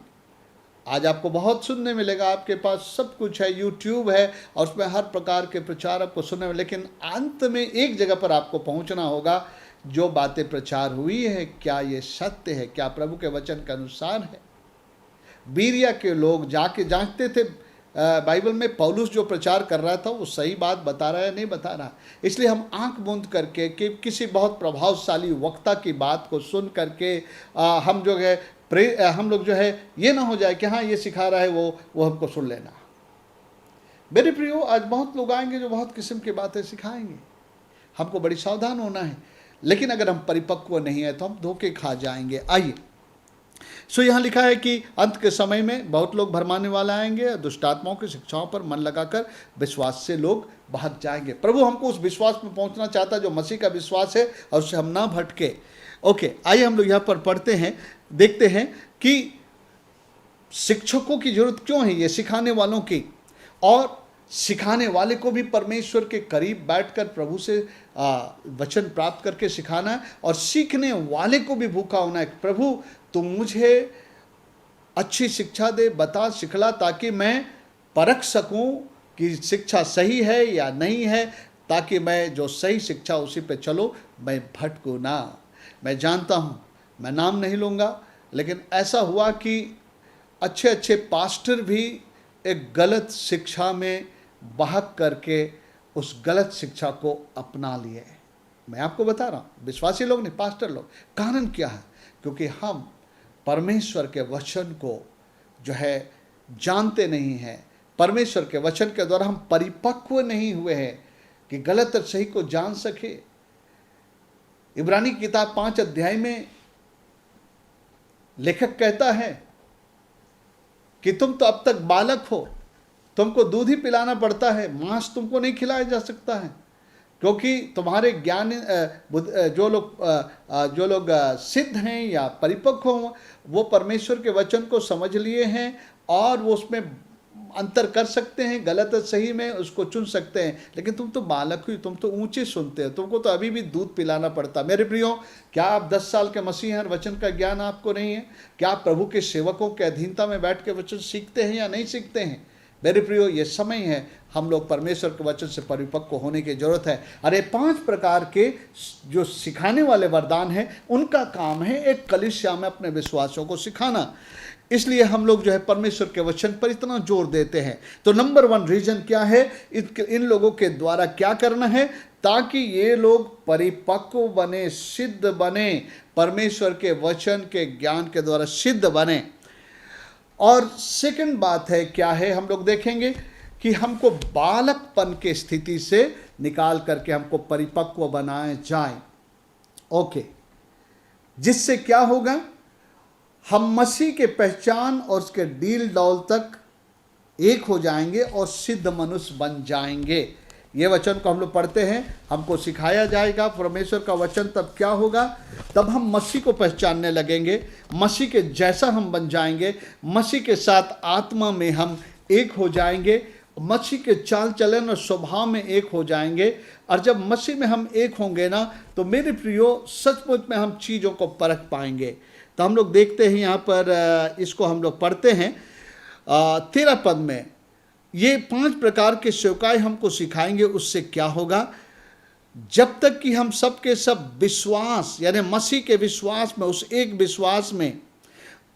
आज आपको बहुत सुनने मिलेगा, आपके पास सब कुछ है, यूट्यूब है, और उसमें हर प्रकार के प्रचार आपको सुनने में, लेकिन अंत में एक जगह पर आपको पहुंचना होगा। जो बातें प्रचार हुई है, क्या ये सत्य है? क्या प्रभु के वचन के अनुसार है? बीरिया के लोग जाके जांचते थे बाइबल में पौलुस जो प्रचार कर रहा था वो सही बात बता रहा है नहीं बता रहा। इसलिए हम आंख बंद करके कि किसी बहुत प्रभावशाली वक्ता की बात को सुन करके हम लोग जो है ये ना हो जाए कि हाँ ये सिखा रहा है वो हमको सुन लेना। मेरे प्रियो, आज बहुत लोग आएंगे जो बहुत किस्म की बातें सिखाएंगे, हमको बड़ी सावधान होना है। लेकिन अगर हम परिपक्व नहीं है तो हम धोखे खा जाएंगे। आइए, यहाँ लिखा है कि अंत के समय में बहुत लोग भरमाने वाले आएंगे, दुष्ट आत्माओं की शिक्षाओं पर मन लगाकर विश्वास से लोग भाग जाएंगे। प्रभु हमको उस विश्वास में पहुंचना चाहता है जो मसीह का विश्वास है, और उससे हम ना भटके। ओके, आइए हम लोग यहाँ पर पढ़ते हैं, देखते हैं कि शिक्षकों की जरूरत क्यों है, ये सिखाने वालों की, और सिखाने वाले को भी परमेश्वर के करीब बैठकर प्रभु से वचन प्राप्त करके सिखाना है, और सीखने वाले को भी भूखा होना है। प्रभु तुम मुझे अच्छी शिक्षा दे, बता, सिखला, ताकि मैं परख सकूं कि शिक्षा सही है या नहीं है, ताकि मैं जो सही शिक्षा उसी पे चलो, मैं भटकूं ना। मैं जानता हूँ, मैं नाम नहीं लूँगा, लेकिन ऐसा हुआ कि अच्छे अच्छे पास्टर भी एक गलत शिक्षा में बहक करके उस गलत शिक्षा को अपना लिए। मैं आपको बता रहा हूँ, विश्वासी लोग नहीं, पास्टर लोग। कारण क्या है? क्योंकि हम परमेश्वर के वचन को जो है जानते नहीं हैं, परमेश्वर के वचन के द्वारा हम परिपक्व नहीं हुए हैं कि गलत और सही को जान सके। इब्रानी की किताब 5 अध्याय में लेखक कहता है कि तुम तो अब तक बालक हो, तुमको दूध ही पिलाना पड़ता है, मांस तुमको नहीं खिलाया जा सकता है। क्योंकि तुम्हारे ज्ञान जो लोग सिद्ध हैं या परिपक्व हों, वो परमेश्वर के वचन को समझ लिए हैं और वो उसमें अंतर कर सकते हैं, गलत और सही में उसको चुन सकते हैं। लेकिन तुम तो बालक हुई, तुम तो ऊंचे सुनते हो, तुमको तो अभी भी दूध पिलाना पड़ता। मेरे प्रियो, क्या आप 10 साल के मसीह हैं और वचन का ज्ञान आपको नहीं है? क्या आप प्रभु के सेवकों के अधीनता में बैठ के वचन सीखते हैं या नहीं सीखते हैं? मेरे प्रियो, ये समय है हम लोग परमेश्वर के वचन से परिपक्व होने की जरूरत है। अरे 5 प्रकार के जो सिखाने वाले वरदान हैं, उनका काम है एक कलीसिया में अपने विश्वासों को सिखाना। इसलिए हम लोग जो है परमेश्वर के वचन पर इतना जोर देते हैं। तो नंबर 1 रीजन क्या है, इन लोगों के द्वारा क्या करना है, ताकि ये लोग परिपक्व बने, सिद्ध बने, परमेश्वर के वचन के ज्ञान के द्वारा सिद्ध बने। और सेकंड बात है क्या है, हम लोग देखेंगे कि हमको बालकपन के स्थिति से निकाल करके हमको परिपक्व बनाए जाए। ओके, जिससे क्या होगा, हम मसीह के पहचान और उसके डील डौल तक एक हो जाएंगे और सिद्ध मनुष्य बन जाएंगे। ये वचन को हम लोग पढ़ते हैं, हमको सिखाया जाएगा परमेश्वर का वचन। तब क्या होगा, तब हम मसीह को पहचानने लगेंगे, मसीह के जैसा हम बन जाएंगे, मसीह के साथ आत्मा में हम एक हो जाएंगे, मसीह के चाल चलन और स्वभाव में एक हो जाएंगे। और जब मसीह में हम एक होंगे ना, तो मेरे प्रियो सचमुच में हम चीज़ों को परख पाएंगे। तो हम लोग देखते हैं यहाँ पर, इसको हम लोग पढ़ते हैं 13 पद में, ये 5 प्रकार के सेवकाई हमको सिखाएंगे। उससे क्या होगा, जब तक कि हम सब के सब विश्वास यानी मसीह के विश्वास में, उस एक विश्वास में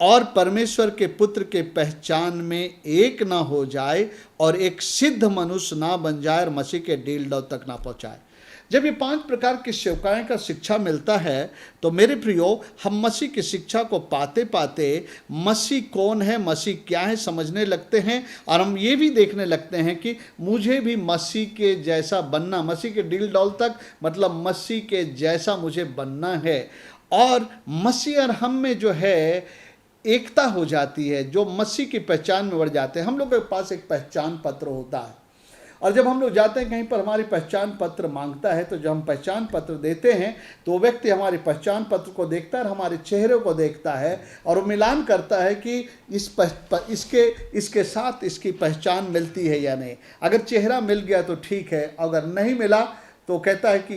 और परमेश्वर के पुत्र के पहचान में एक ना हो जाए और एक सिद्ध मनुष्य ना बन जाए और मसीह के डील डौल तक ना पहुंचाए। जब ये 5 प्रकार की सेवकाएं का शिक्षा मिलता है, तो मेरे प्रियो, हम मसीह की शिक्षा को पाते पाते मसीह कौन है, मसीह क्या है, समझने लगते हैं। और हम ये भी देखने लगते हैं कि मुझे भी मसीह के जैसा बनना, मसीह के डील डौल तक मतलब मसीह के जैसा मुझे बनना है। और मसीह और हम में जो है एकता हो जाती है, जो मसीह की पहचान में बढ़ जाते हैं। हम लोग के पास एक पहचान पत्र होता है, और जब हम लोग जाते हैं कहीं पर, हमारी पहचान पत्र मांगता है, तो जब हम पहचान पत्र देते हैं तो वो व्यक्ति हमारे पहचान पत्र को देखता है और हमारे चेहरे को देखता है और वो मिलान करता है कि इसके साथ इसकी पहचान मिलती है या नहीं। अगर चेहरा मिल गया तो ठीक है, अगर नहीं मिला तो कहता है कि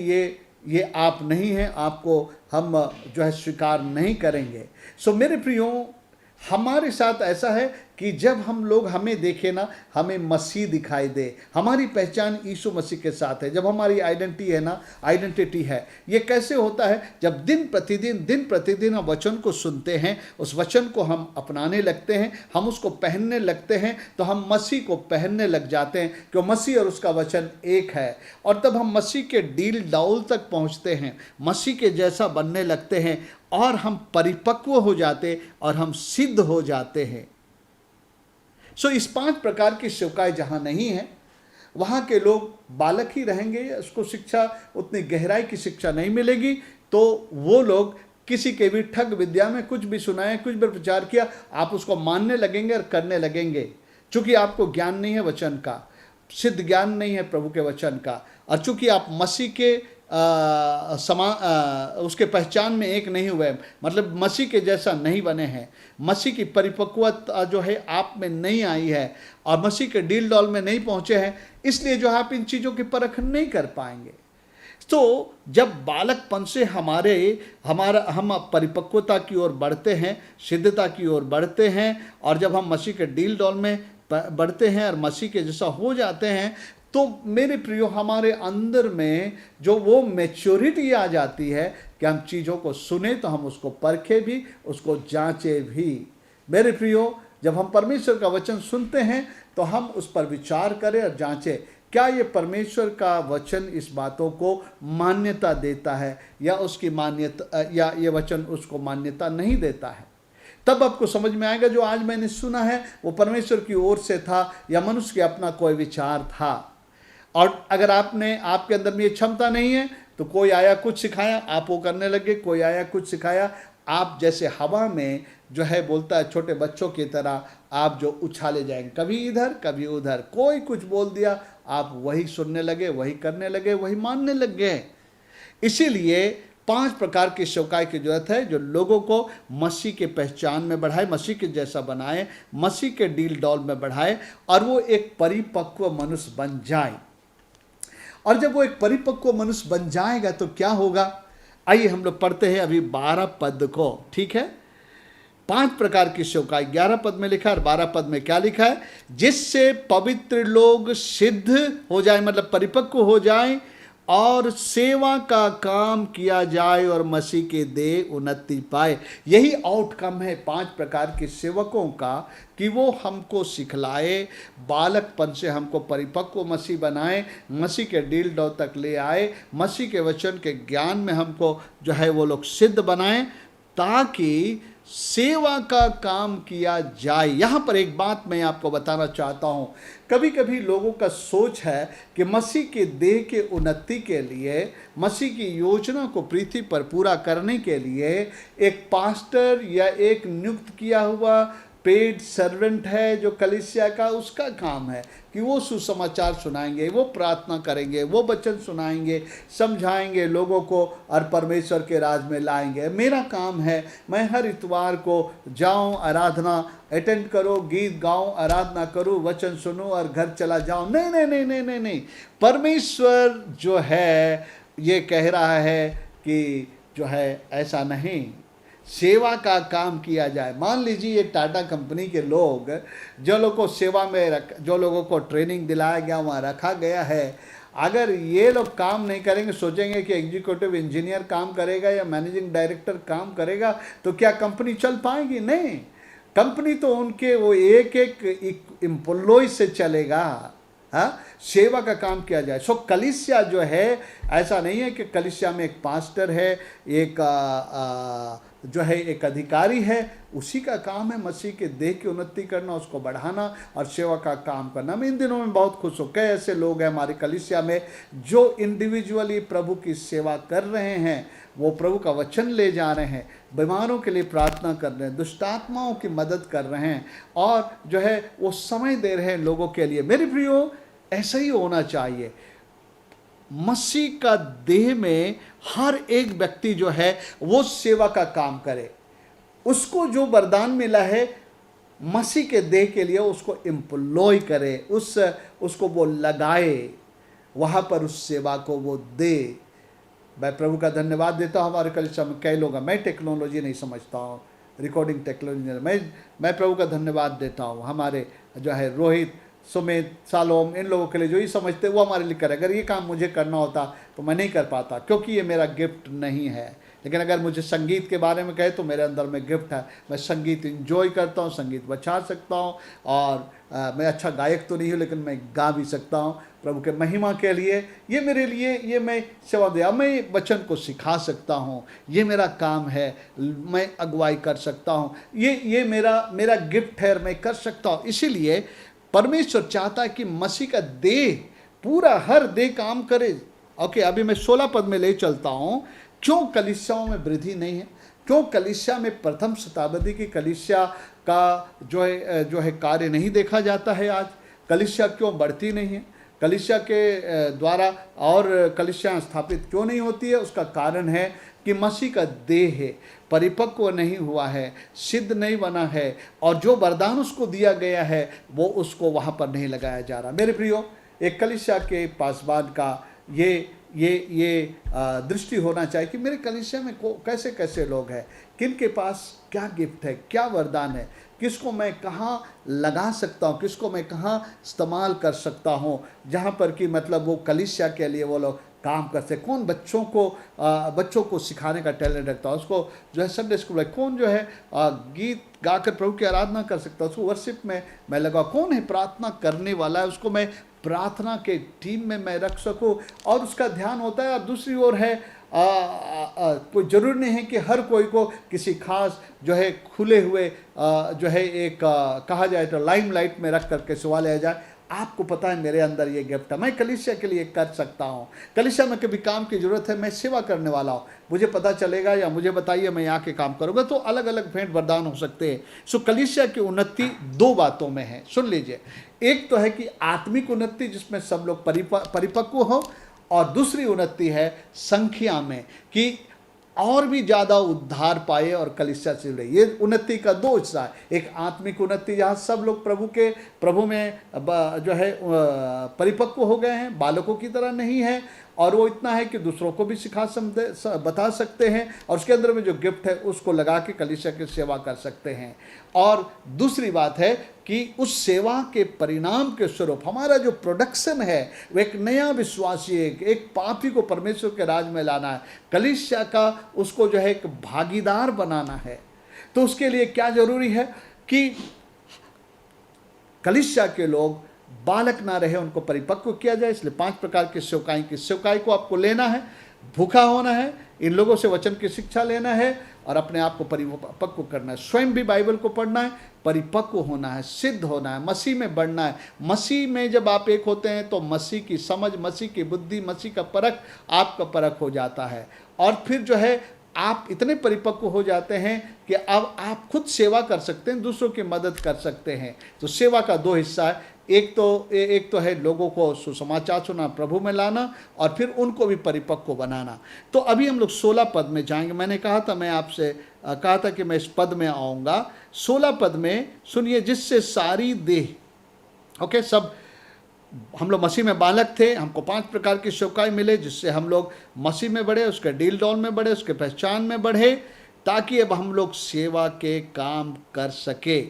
ये आप नहीं हैं, आपको हम जो है स्वीकार नहीं करेंगे। सो मेरे प्रियो, हमारे साथ ऐसा है कि जब हम लोग हमें देखें ना, हमें मसीह दिखाई दे, हमारी पहचान यीशु मसीह के साथ है, जब हमारी आइडेंटिटी है। ये कैसे होता है, जब दिन प्रतिदिन हम वचन को सुनते हैं, उस वचन को हम अपनाने लगते हैं, हम उसको पहनने लगते हैं, तो हम मसीह को पहनने लग जाते हैं, क्योंकि मसीह और उसका वचन एक है। और तब हम मसीह के डील डाउल तक पहुंचते हैं, मसीह के जैसा बनने लगते हैं और हम परिपक्व हो जाते और हम सिद्ध हो जाते हैं। सो इस 5 प्रकार की सेवकाएं जहाँ नहीं है, वहाँ के लोग बालक ही रहेंगे, उसको शिक्षा उतनी गहराई की शिक्षा नहीं मिलेगी। तो वो लोग किसी के भी ठग विद्या में कुछ भी सुनाया, कुछ भी प्रचार किया, आप उसको मानने लगेंगे और करने लगेंगे, चूँकि आपको ज्ञान नहीं है वचन का, सिद्ध ज्ञान नहीं है प्रभु के वचन का, और चूँकि आप मसीह के उसके पहचान में एक नहीं हुए, मतलब मसीह के जैसा नहीं बने हैं, मसीह की परिपक्वता जो है आप में नहीं आई है और मसीह के डील डॉल में नहीं पहुंचे हैं, इसलिए जो है आप इन चीज़ों की परख नहीं कर पाएंगे। तो जब बालकपन से हम परिपक्वता की ओर बढ़ते हैं, सिद्धता की ओर बढ़ते हैं, और जब हम मसीह के डील डॉल में बढ़ते हैं और मसीह के जैसा हो जाते हैं, तो मेरे प्रियो, हमारे अंदर में जो वो मैच्योरिटी आ जाती है कि हम चीज़ों को सुने तो हम उसको परखे भी, उसको जांचे भी। मेरे प्रियो, जब हम परमेश्वर का वचन सुनते हैं तो हम उस पर विचार करें और जांचें, क्या ये परमेश्वर का वचन इस बातों को मान्यता देता है या उसकी मान्यता, या ये वचन उसको मान्यता नहीं देता है। तब आपको समझ में आएगा जो आज मैंने सुना है वो परमेश्वर की ओर से था या मनुष्य के अपना कोई विचार था। और अगर आपके अंदर में ये क्षमता नहीं है, तो कोई आया कुछ सिखाया, आप वो करने लगे, कोई आया कुछ सिखाया, आप जैसे हवा में जो है बोलता है छोटे बच्चों की तरह आप जो उछाले जाएंगे, कभी इधर कभी उधर, कोई कुछ बोल दिया आप वही सुनने लगे, वही करने लगे, वही मानने लग गए। इसीलिए 5 प्रकार की सेवकाई की जरूरत है जो लोगों को मसीह के पहचान में बढ़ाए, मसीह के जैसा बनाए, मसीह के डील डॉल में बढ़ाए और वो एक परिपक्व मनुष्य बन जाए। और जब वो एक परिपक्व मनुष्य बन जाएगा तो क्या होगा, आइए हम लोग पढ़ते हैं अभी 12 पद को। ठीक है, 5 प्रकार की सेवकाई 11 पद में लिखा है और 12 पद में क्या लिखा है, जिससे पवित्र लोग सिद्ध हो जाए, मतलब परिपक्व हो जाए और सेवा का काम किया जाए और मसीह के देह उन्नति पाए। यही आउटकम है 5 प्रकार के सेवकों का कि वो हमको सिखलाए, बालकपन से हमको परिपक्व मसीह बनाए, मसीह के डील डॉ तक ले आए, मसीह के वचन के ज्ञान में हमको जो है वो लोग सिद्ध बनाए ताकि सेवा का काम किया जाए। यहाँ पर एक बात मैं आपको बताना चाहता हूँ, कभी कभी लोगों का सोच है कि मसीह के देह के उन्नति के लिए, मसीह की योजना को पृथ्वी पर पूरा करने के लिए एक पास्टर या एक नियुक्त किया हुआ पेड सर्वेंट है जो कलीसिया का, उसका काम है कि वो सुसमाचार सुनाएंगे, वो प्रार्थना करेंगे, वो वचन सुनाएंगे, समझाएंगे लोगों को और परमेश्वर के राज में लाएंगे। मेरा काम है मैं हर इतवार को जाऊं, आराधना अटेंड करो, गीत गाऊं, आराधना करूं, वचन सुनूं और घर चला जाऊं। नहीं नहीं नहीं नहीं नहीं नहीं, परमेश्वर जो है ये कह रहा है कि जो है ऐसा नहीं, सेवा का काम किया जाए। मान लीजिए ये टाटा कंपनी के लोग जो लोगों को सेवा में जो लोगों को ट्रेनिंग दिलाया गया, वहाँ रखा गया है, अगर ये लोग काम नहीं करेंगे, सोचेंगे कि एग्जीक्यूटिव इंजीनियर काम करेगा या मैनेजिंग डायरेक्टर काम करेगा, तो क्या कंपनी चल पाएगी? नहीं, कंपनी तो उनके वो एक एक एम्प्लॉय से चलेगा। हाँ, सेवा का काम किया जाए। सो कलीसिया जो है, ऐसा नहीं है कि कलीसिया में एक पास्टर है, एक जो है एक अधिकारी है, उसी का काम है मसीह के देह की उन्नति करना, उसको बढ़ाना और सेवा का काम करना। मैं इन दिनों में बहुत खुश हूँ, कई ऐसे लोग हैं हमारी कलीसिया में जो इंडिविजुअली प्रभु की सेवा कर रहे हैं, वो प्रभु का वचन ले जा रहे हैं, बीमारों के लिए प्रार्थना कर रहे हैं, दुष्टात्माओं की मदद कर रहे हैं और जो है वो समय दे रहे हैं लोगों के लिए। मेरे प्रियो, ऐसा ही होना चाहिए। मसीह का देह में हर एक व्यक्ति जो है वो सेवा का काम करे, उसको जो वरदान मिला है मसीह के देह के लिए उसको एम्प्लॉय करे, उसको वो लगाए, वहाँ पर उस सेवा को वो दे। मैं प्रभु का धन्यवाद देता हूँ। हमारे कलीसिया में कई लोग हैं, मैं टेक्नोलॉजी नहीं समझता हूँ, रिकॉर्डिंग टेक्नोलॉजी, मैं प्रभु का धन्यवाद देता हूँ। हमारे जो है रोहित, सुमित, सालोम, इन लोगों के लिए जो ही समझते वो हमारे लिए करे। अगर ये काम मुझे करना होता तो मैं नहीं कर पाता, क्योंकि ये मेरा गिफ्ट नहीं है। लेकिन अगर मुझे संगीत के बारे में कहे तो मेरे अंदर में गिफ्ट है, मैं संगीत एंजॉय करता हूँ, संगीत बचा सकता हूँ और मैं अच्छा गायक तो नहीं हूँ लेकिन मैं गा भी सकता हूँ प्रभु के महिमा के लिए। ये मेरे लिए, ये मैं सेवा दिया, मैं वचन को सिखा सकता हूँ, ये मेरा काम है, मैं अगुवाई कर सकता हूँ, ये मेरा गिफ्ट है, मैं कर सकता हूँ। इसीलिए परमेश्वर चाहता है कि मसीह का देह, पूरा हर देह काम करे। ओके, अभी मैं 16 पद में ले चलता हूँ। क्यों कलीसियाओं में वृद्धि नहीं है? क्यों कलीसिया में प्रथम शताब्दी की कलीसिया का जो है कार्य नहीं देखा जाता है? आज कलीसिया क्यों बढ़ती नहीं है? कलीसिया के द्वारा और कलीसिया स्थापित क्यों नहीं होती है? उसका कारण है कि मसीह का देह है, परिपक्व नहीं हुआ है, सिद्ध नहीं बना है और जो वरदान उसको दिया गया है वो उसको वहाँ पर नहीं लगाया जा रहा। मेरे प्रियो, एक कलीसिया के पासवान का ये दृष्टि होना चाहिए कि मेरे कलीसिया में कैसे कैसे लोग हैं, किन के पास क्या गिफ्ट है, क्या वरदान है, किसको मैं कहाँ लगा सकता हूँ, किसको मैं कहाँ इस्तेमाल कर सकता हूँ, जहाँ पर कि मतलब वो कलीसिया के लिए वो लोग काम करते। कौन बच्चों को सिखाने का टैलेंट रखता है, उसको जो है संडे स्कूल में कौन जो है गीत गाकर प्रभु की आराधना कर सकता है, उसको वर्शिप में मैं लगा, कौन है प्रार्थना करने वाला है, उसको मैं प्रार्थना के टीम में मैं रख सकूं और उसका ध्यान होता है। और दूसरी ओर है कोई ज़रूरी नहीं है कि हर कोई को किसी खास जो है खुले हुए जो है एक कहा जाए तो लाइमलाइट में रख करके सवाल लिया जाए। आपको पता है मेरे अंदर ये गिफ्ट है, मैं कलीसिया के लिए कर सकता हूँ, कलीसिया में कभी काम की ज़रूरत है, मैं सेवा करने वाला हूँ, मुझे पता चलेगा या मुझे बताइए मैं यहाँ के काम करूँगा। तो अलग अलग भेंट वरदान हो सकते हैं। सो कलीसिया की उन्नति दो बातों में है, सुन लीजिए। एक तो है कि आत्मिक उन्नति जिसमें सब लोग परिपक्व हो, और दूसरी उन्नति है संख्या में कि और भी ज़्यादा उद्धार पाए और कलीसिया से जुड़े। ये उन्नति का दो हिस्सा है। एक आत्मिक उन्नति जहाँ सब लोग प्रभु में जो है परिपक्व हो गए हैं, बालकों की तरह नहीं है, और वो इतना है कि दूसरों को भी बता सकते हैं, और उसके अंदर में जो गिफ्ट है उसको लगा के कलीसिया की सेवा कर सकते हैं। और दूसरी बात है कि उस सेवा के परिणाम के स्वरूप हमारा जो प्रोडक्शन है वो एक नया विश्वासी, एक पापी को परमेश्वर के राज में लाना है, कलीसिया का उसको जो है एक भागीदार बनाना है। तो उसके लिए क्या जरूरी है कि कलीसिया के लोग बालक ना रहे, उनको परिपक्व किया जाए। इसलिए 5 प्रकार की सेवकाई को आपको लेना है, भूखा होना है, इन लोगों से वचन की शिक्षा लेना है और अपने आप को परिपक्व करना है। स्वयं भी बाइबल को पढ़ना है, परिपक्व होना है, सिद्ध होना है, मसीह में बढ़ना है। मसीह में जब आप एक होते हैं तो मसीह की समझ, मसीह की बुद्धि, मसीह का परख आपका परख हो जाता है। और फिर जो है आप इतने परिपक्व हो जाते हैं कि अब आप खुद सेवा कर सकते हैं, दूसरों की मदद कर सकते हैं। तो सेवा का दो हिस्सा है, एक तो है लोगों को सुसमाचार सुना, प्रभु में लाना, और फिर उनको भी परिपक्व बनाना। तो अभी हम लोग 16 पद में जाएंगे। मैंने कहा था, मैं आपसे कहा था कि मैं इस पद में आऊँगा। 16 पद में सुनिए, जिससे सारी देह, ओके, सब हम लोग मसीह में बालक थे, हमको 5 प्रकार की सेवकाई मिले जिससे हम लोग मसीह में बढ़े, उसके डील डॉल में बढ़े, उसके पहचान में बढ़े, ताकि अब हम लोग सेवा के काम कर सके।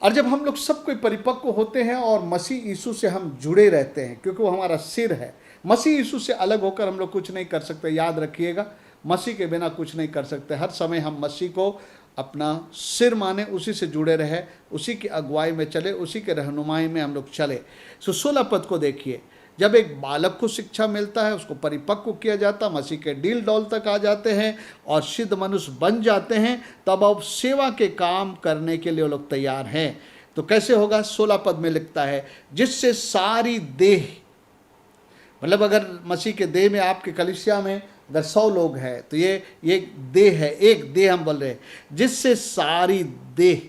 और जब हम लोग सब कोई परिपक्व होते हैं और मसीह यीशु से हम जुड़े रहते हैं, क्योंकि वो हमारा सिर है, मसीह यीशु से अलग होकर हम लोग कुछ नहीं कर सकते। याद रखिएगा, मसीह के बिना कुछ नहीं कर सकते। हर समय हम मसीह को अपना सिर माने, उसी से जुड़े रहे, उसी की अगुवाई में चले, उसी के रहनुमाई में हम लोग चले। 16 पद को देखिए, जब एक बालक को शिक्षा मिलता है, उसको परिपक्व किया जाता, मसीह के डील डॉल तक आ जाते हैं और सिद्ध मनुष्य बन जाते हैं, तब अब सेवा के काम करने के लिए वो लोग तैयार हैं। तो कैसे होगा? 16 पद में लिखता है, जिससे सारी देह, मतलब अगर मसीह के देह में, आपके कलीसिया में अगर 100 लोग हैं तो ये देह है, एक देह हम बोल रहे हैं, जिससे सारी देह,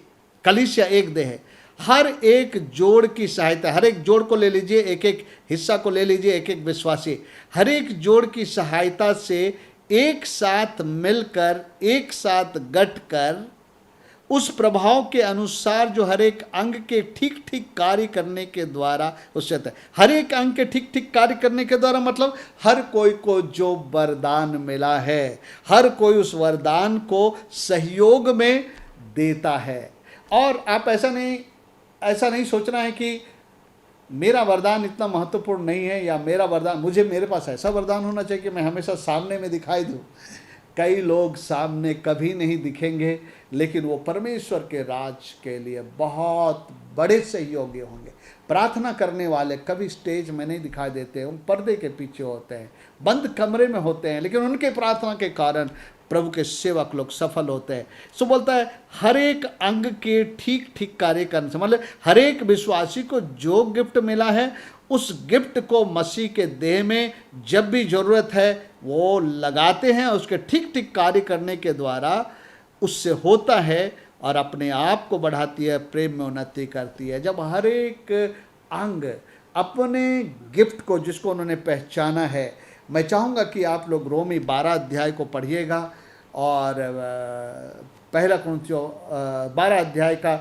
कलीसिया एक देह है, हर एक जोड़ की सहायता, हर एक जोड़ को ले लीजिए, एक एक हिस्सा को ले लीजिए, एक एक विश्वासी, हर एक जोड़ की सहायता से एक साथ मिलकर, एक साथ गठकर, उस प्रभाव के अनुसार जो हर एक अंग के ठीक ठीक कार्य करने के द्वारा, उससे हर एक अंग के ठीक ठीक कार्य करने के द्वारा मतलब हर कोई को जो वरदान मिला है, हर कोई उस वरदान को सहयोग में देता है। और आप ऐसा नहीं सोचना है कि मेरा वरदान इतना महत्वपूर्ण नहीं है, या मेरा वरदान, मेरे पास ऐसा वरदान होना चाहिए कि मैं हमेशा सामने में दिखाई दूँ। कई लोग सामने कभी नहीं दिखेंगे, लेकिन वो परमेश्वर के राज के लिए बहुत बड़े सहयोगी होंगे। प्रार्थना करने वाले कभी स्टेज में नहीं दिखाई देते, उन पर्दे के पीछे होते हैं, बंद कमरे में होते हैं, लेकिन उनके प्रार्थना के कारण प्रभु के सेवक लोग सफल होते हैं। सो बोलता है, हर एक अंग के ठीक ठीक कार्य करने से, मतलब हर एक विश्वासी को जो गिफ्ट मिला है, उस गिफ्ट को मसीह के देह में जब भी जरूरत है वो लगाते हैं, उसके ठीक ठीक कार्य करने के द्वारा उससे होता है और अपने आप को बढ़ाती है, प्रेम में उन्नति करती है। जब हर एक अंग अपने गिफ्ट को, जिसको उन्होंने पहचाना है, मैं चाहूँगा कि आप लोग रोमी 12 अध्याय को पढ़िएगा और पहला कुरिन्थियों 12 अध्याय का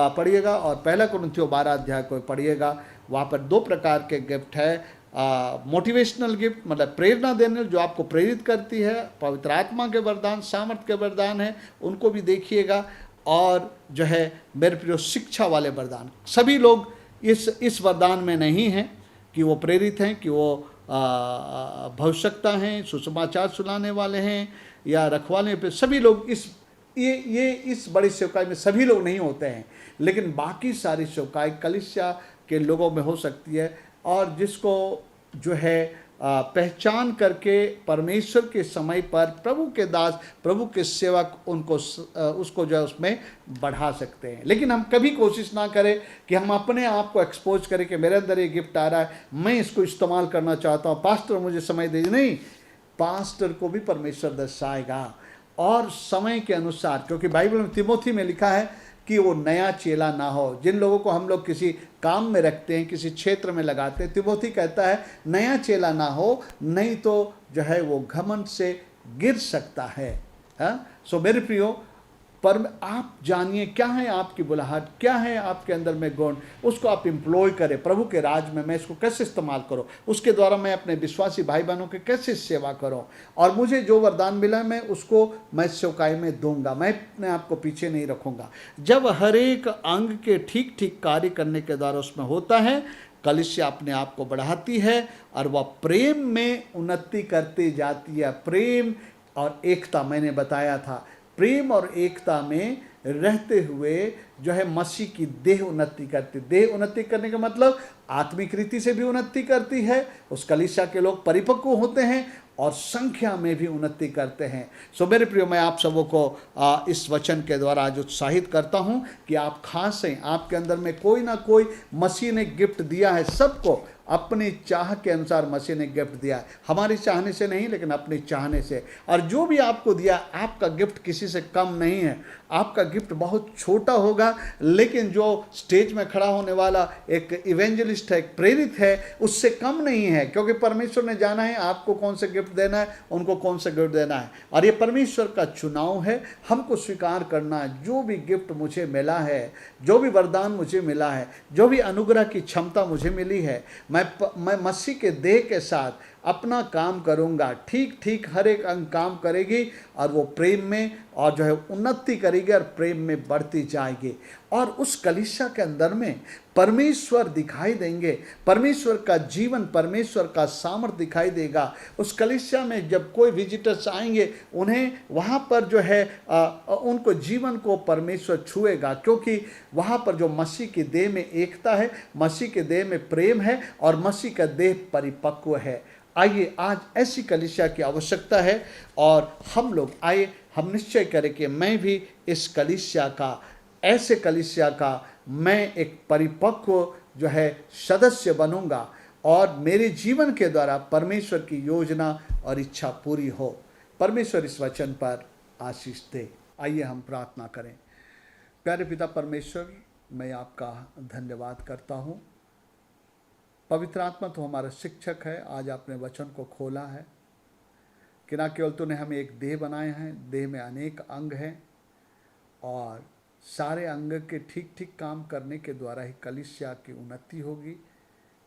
पढ़िएगा और पहला कुरिन्थियों 12 अध्याय को पढ़िएगा। वहाँ पर 2 प्रकार के गिफ्ट है, मोटिवेशनल गिफ्ट मतलब प्रेरणा देने, जो आपको प्रेरित करती है, पवित्र आत्मा के वरदान, सामर्थ के वरदान है, उनको भी देखिएगा। और जो है मेरे प्रिय, शिक्षा वाले वरदान, सभी लोग इस वरदान में नहीं हैं कि वो प्रेरित हैं, कि वो भविष्यवक्ता हैं, सुसमाचार सुनाने वाले हैं या रखवाले पे। सभी लोग इस बड़ी सेवकाई में सभी लोग नहीं होते हैं, लेकिन बाकी सारी सेवकाई कलीसिया के लोगों में हो सकती है। और जिसको जो है पहचान करके परमेश्वर के समय पर प्रभु के दास, प्रभु के सेवक उसको जो है उसमें बढ़ा सकते हैं। लेकिन हम कभी कोशिश ना करें कि हम अपने आप को एक्सपोज करें कि मेरे अंदर ये गिफ्ट आ रहा है, मैं इसको इस्तेमाल करना चाहता हूँ, पास्टर मुझे समय दीजिए। नहीं, पास्टर को भी परमेश्वर दर्शाएगा और समय के अनुसार, क्योंकि बाइबल में तिमोथी में लिखा है कि वो नया चेला ना हो। जिन लोगों को हम लोग किसी काम में रखते हैं, किसी क्षेत्र में लगाते हैं, तिमोथी कहता है नया चेला ना हो, नहीं तो जो है वो घमंड से गिर सकता है। सो मेरे प्रियो, पर आप जानिए क्या है आपकी बुलाहट, क्या है आपके अंदर में गुण, उसको आप एम्प्लॉय करें प्रभु के राज में। मैं इसको कैसे इस्तेमाल करूं, उसके द्वारा मैं अपने विश्वासी भाई बहनों की कैसे सेवा करूं, और मुझे जो वरदान मिला मैं उसको मैं सेवकाई में दूंगा, मैं अपने आप को पीछे नहीं रखूंगा। जब हर एक अंग के ठीक ठीक कार्य करने के द्वारा उसमें होता है, कलीसिया अपने आप को बढ़ाती है और वह प्रेम में उन्नति करती जाती है। प्रेम और एकता, मैंने बताया था, प्रेम और एकता में रहते हुए जो है मसीह की देह उन्नति करती। देह उन्नति करने का मतलब आत्मिक रीति से भी उन्नति करती है, उस कलीसिया के लोग परिपक्व होते हैं और संख्या में भी उन्नति करते हैं। सो मेरे प्रियो, मैं आप सबों को इस वचन के द्वारा आज उत्साहित करता हूं कि आप खास हैं, आपके अंदर में कोई ना कोई मसीह ने गिफ्ट दिया है। सबको अपनी चाह के अनुसार मसीह ने गिफ्ट दिया है, हमारी चाहने से नहीं लेकिन अपनी चाहने से। और जो भी आपको दिया, आपका गिफ्ट किसी से कम नहीं है, आपका गिफ्ट बहुत छोटा होगा, लेकिन जो स्टेज में खड़ा होने वाला एक इवेंजलिस्ट है, एक प्रेरित है, उससे कम नहीं है, क्योंकि परमेश्वर ने जाना है आपको कौन से गिफ्ट देना है, उनको कौन से गिफ्ट देना है। और ये परमेश्वर का चुनाव है, हमको स्वीकार करना है। जो भी गिफ्ट मुझे मिला है, जो भी वरदान मुझे मिला है, जो भी अनुग्रह की क्षमता मुझे मिली है, मैं मसीह के देह के साथ अपना काम करूंगा। ठीक ठीक हर एक अंग काम करेगी और वो प्रेम में और जो है उन्नति करेगी और प्रेम में बढ़ती जाएगी। और उस कलीसिया के अंदर में परमेश्वर दिखाई देंगे, परमेश्वर का जीवन, परमेश्वर का सामर्थ्य दिखाई देगा। उस कलीसिया में जब कोई विजिटर्स आएंगे, उन्हें वहाँ पर जो है उनको जीवन को परमेश्वर छुएगा, क्योंकि वहाँ पर जो मसीह की देह में एकता है, मसीह के देह में प्रेम है और मसीह का देह परिपक्व है। आइए, आज ऐसी कलीसिया की आवश्यकता है और हम लोग आइए हम निश्चय करें कि मैं भी इस कलीसिया का, ऐसे कलीसिया का मैं एक परिपक्व जो है सदस्य बनूंगा और मेरे जीवन के द्वारा परमेश्वर की योजना और इच्छा पूरी हो। परमेश्वर इस वचन पर आशीष दे। आइए हम प्रार्थना करें। प्यारे पिता परमेश्वर, मैं आपका धन्यवाद करता हूँ। पवित्र आत्मा तो हमारा शिक्षक है। आज आपने वचन को खोला है कि ना केवल तूने हमें एक देह बनाए हैं, देह में अनेक अंग हैं और सारे अंग के ठीक ठीक काम करने के द्वारा ही कलीसिया की उन्नति होगी,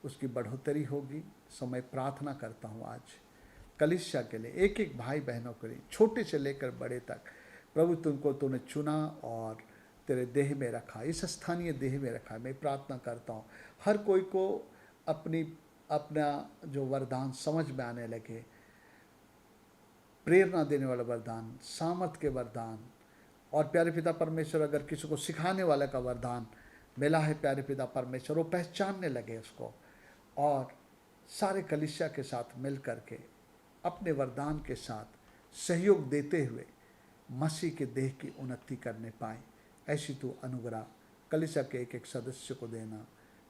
उसकी बढ़ोतरी होगी। सो मैं प्रार्थना करता हूँ आज कलीसिया के लिए, एक एक भाई बहनों के लिए, छोटे से लेकर बड़े तक। प्रभु, तुमको तूने चुना और तेरे देह में रखा, इस स्थानीय देह में रखा। मैं प्रार्थना करता हूँ हर कोई को अपना जो वरदान समझ में आने लगे, प्रेरणा देने वाला वरदान, सामर्थ के वरदान, और प्यारे पिता परमेश्वर अगर किसी को सिखाने वाले का वरदान मिला है, प्यारे पिता परमेश्वर वो पहचानने लगे उसको और सारे कलीसिया के साथ मिल करके अपने वरदान के साथ सहयोग देते हुए मसीह के देह की उन्नति करने पाए। ऐसी तो अनुग्रह कलीसिया के एक एक सदस्य को देना,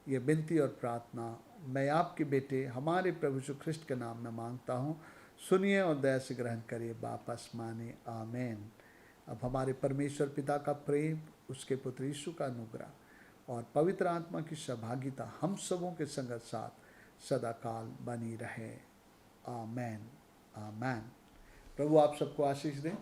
ये विनती और प्रार्थना मैं आपके बेटे हमारे प्रभु यीशु ख्रिस्ट के नाम में मांगता हूँ। सुनिए और दया से ग्रहण करिए, वापस माने, आमीन। अब हमारे परमेश्वर पिता का प्रेम, उसके पुत्र यीशु का अनुग्रह और पवित्र आत्मा की सहभागिता हम सबों के संगत साथ सदा काल बनी रहे। आमीन, आमीन। प्रभु आप सबको आशीष दें।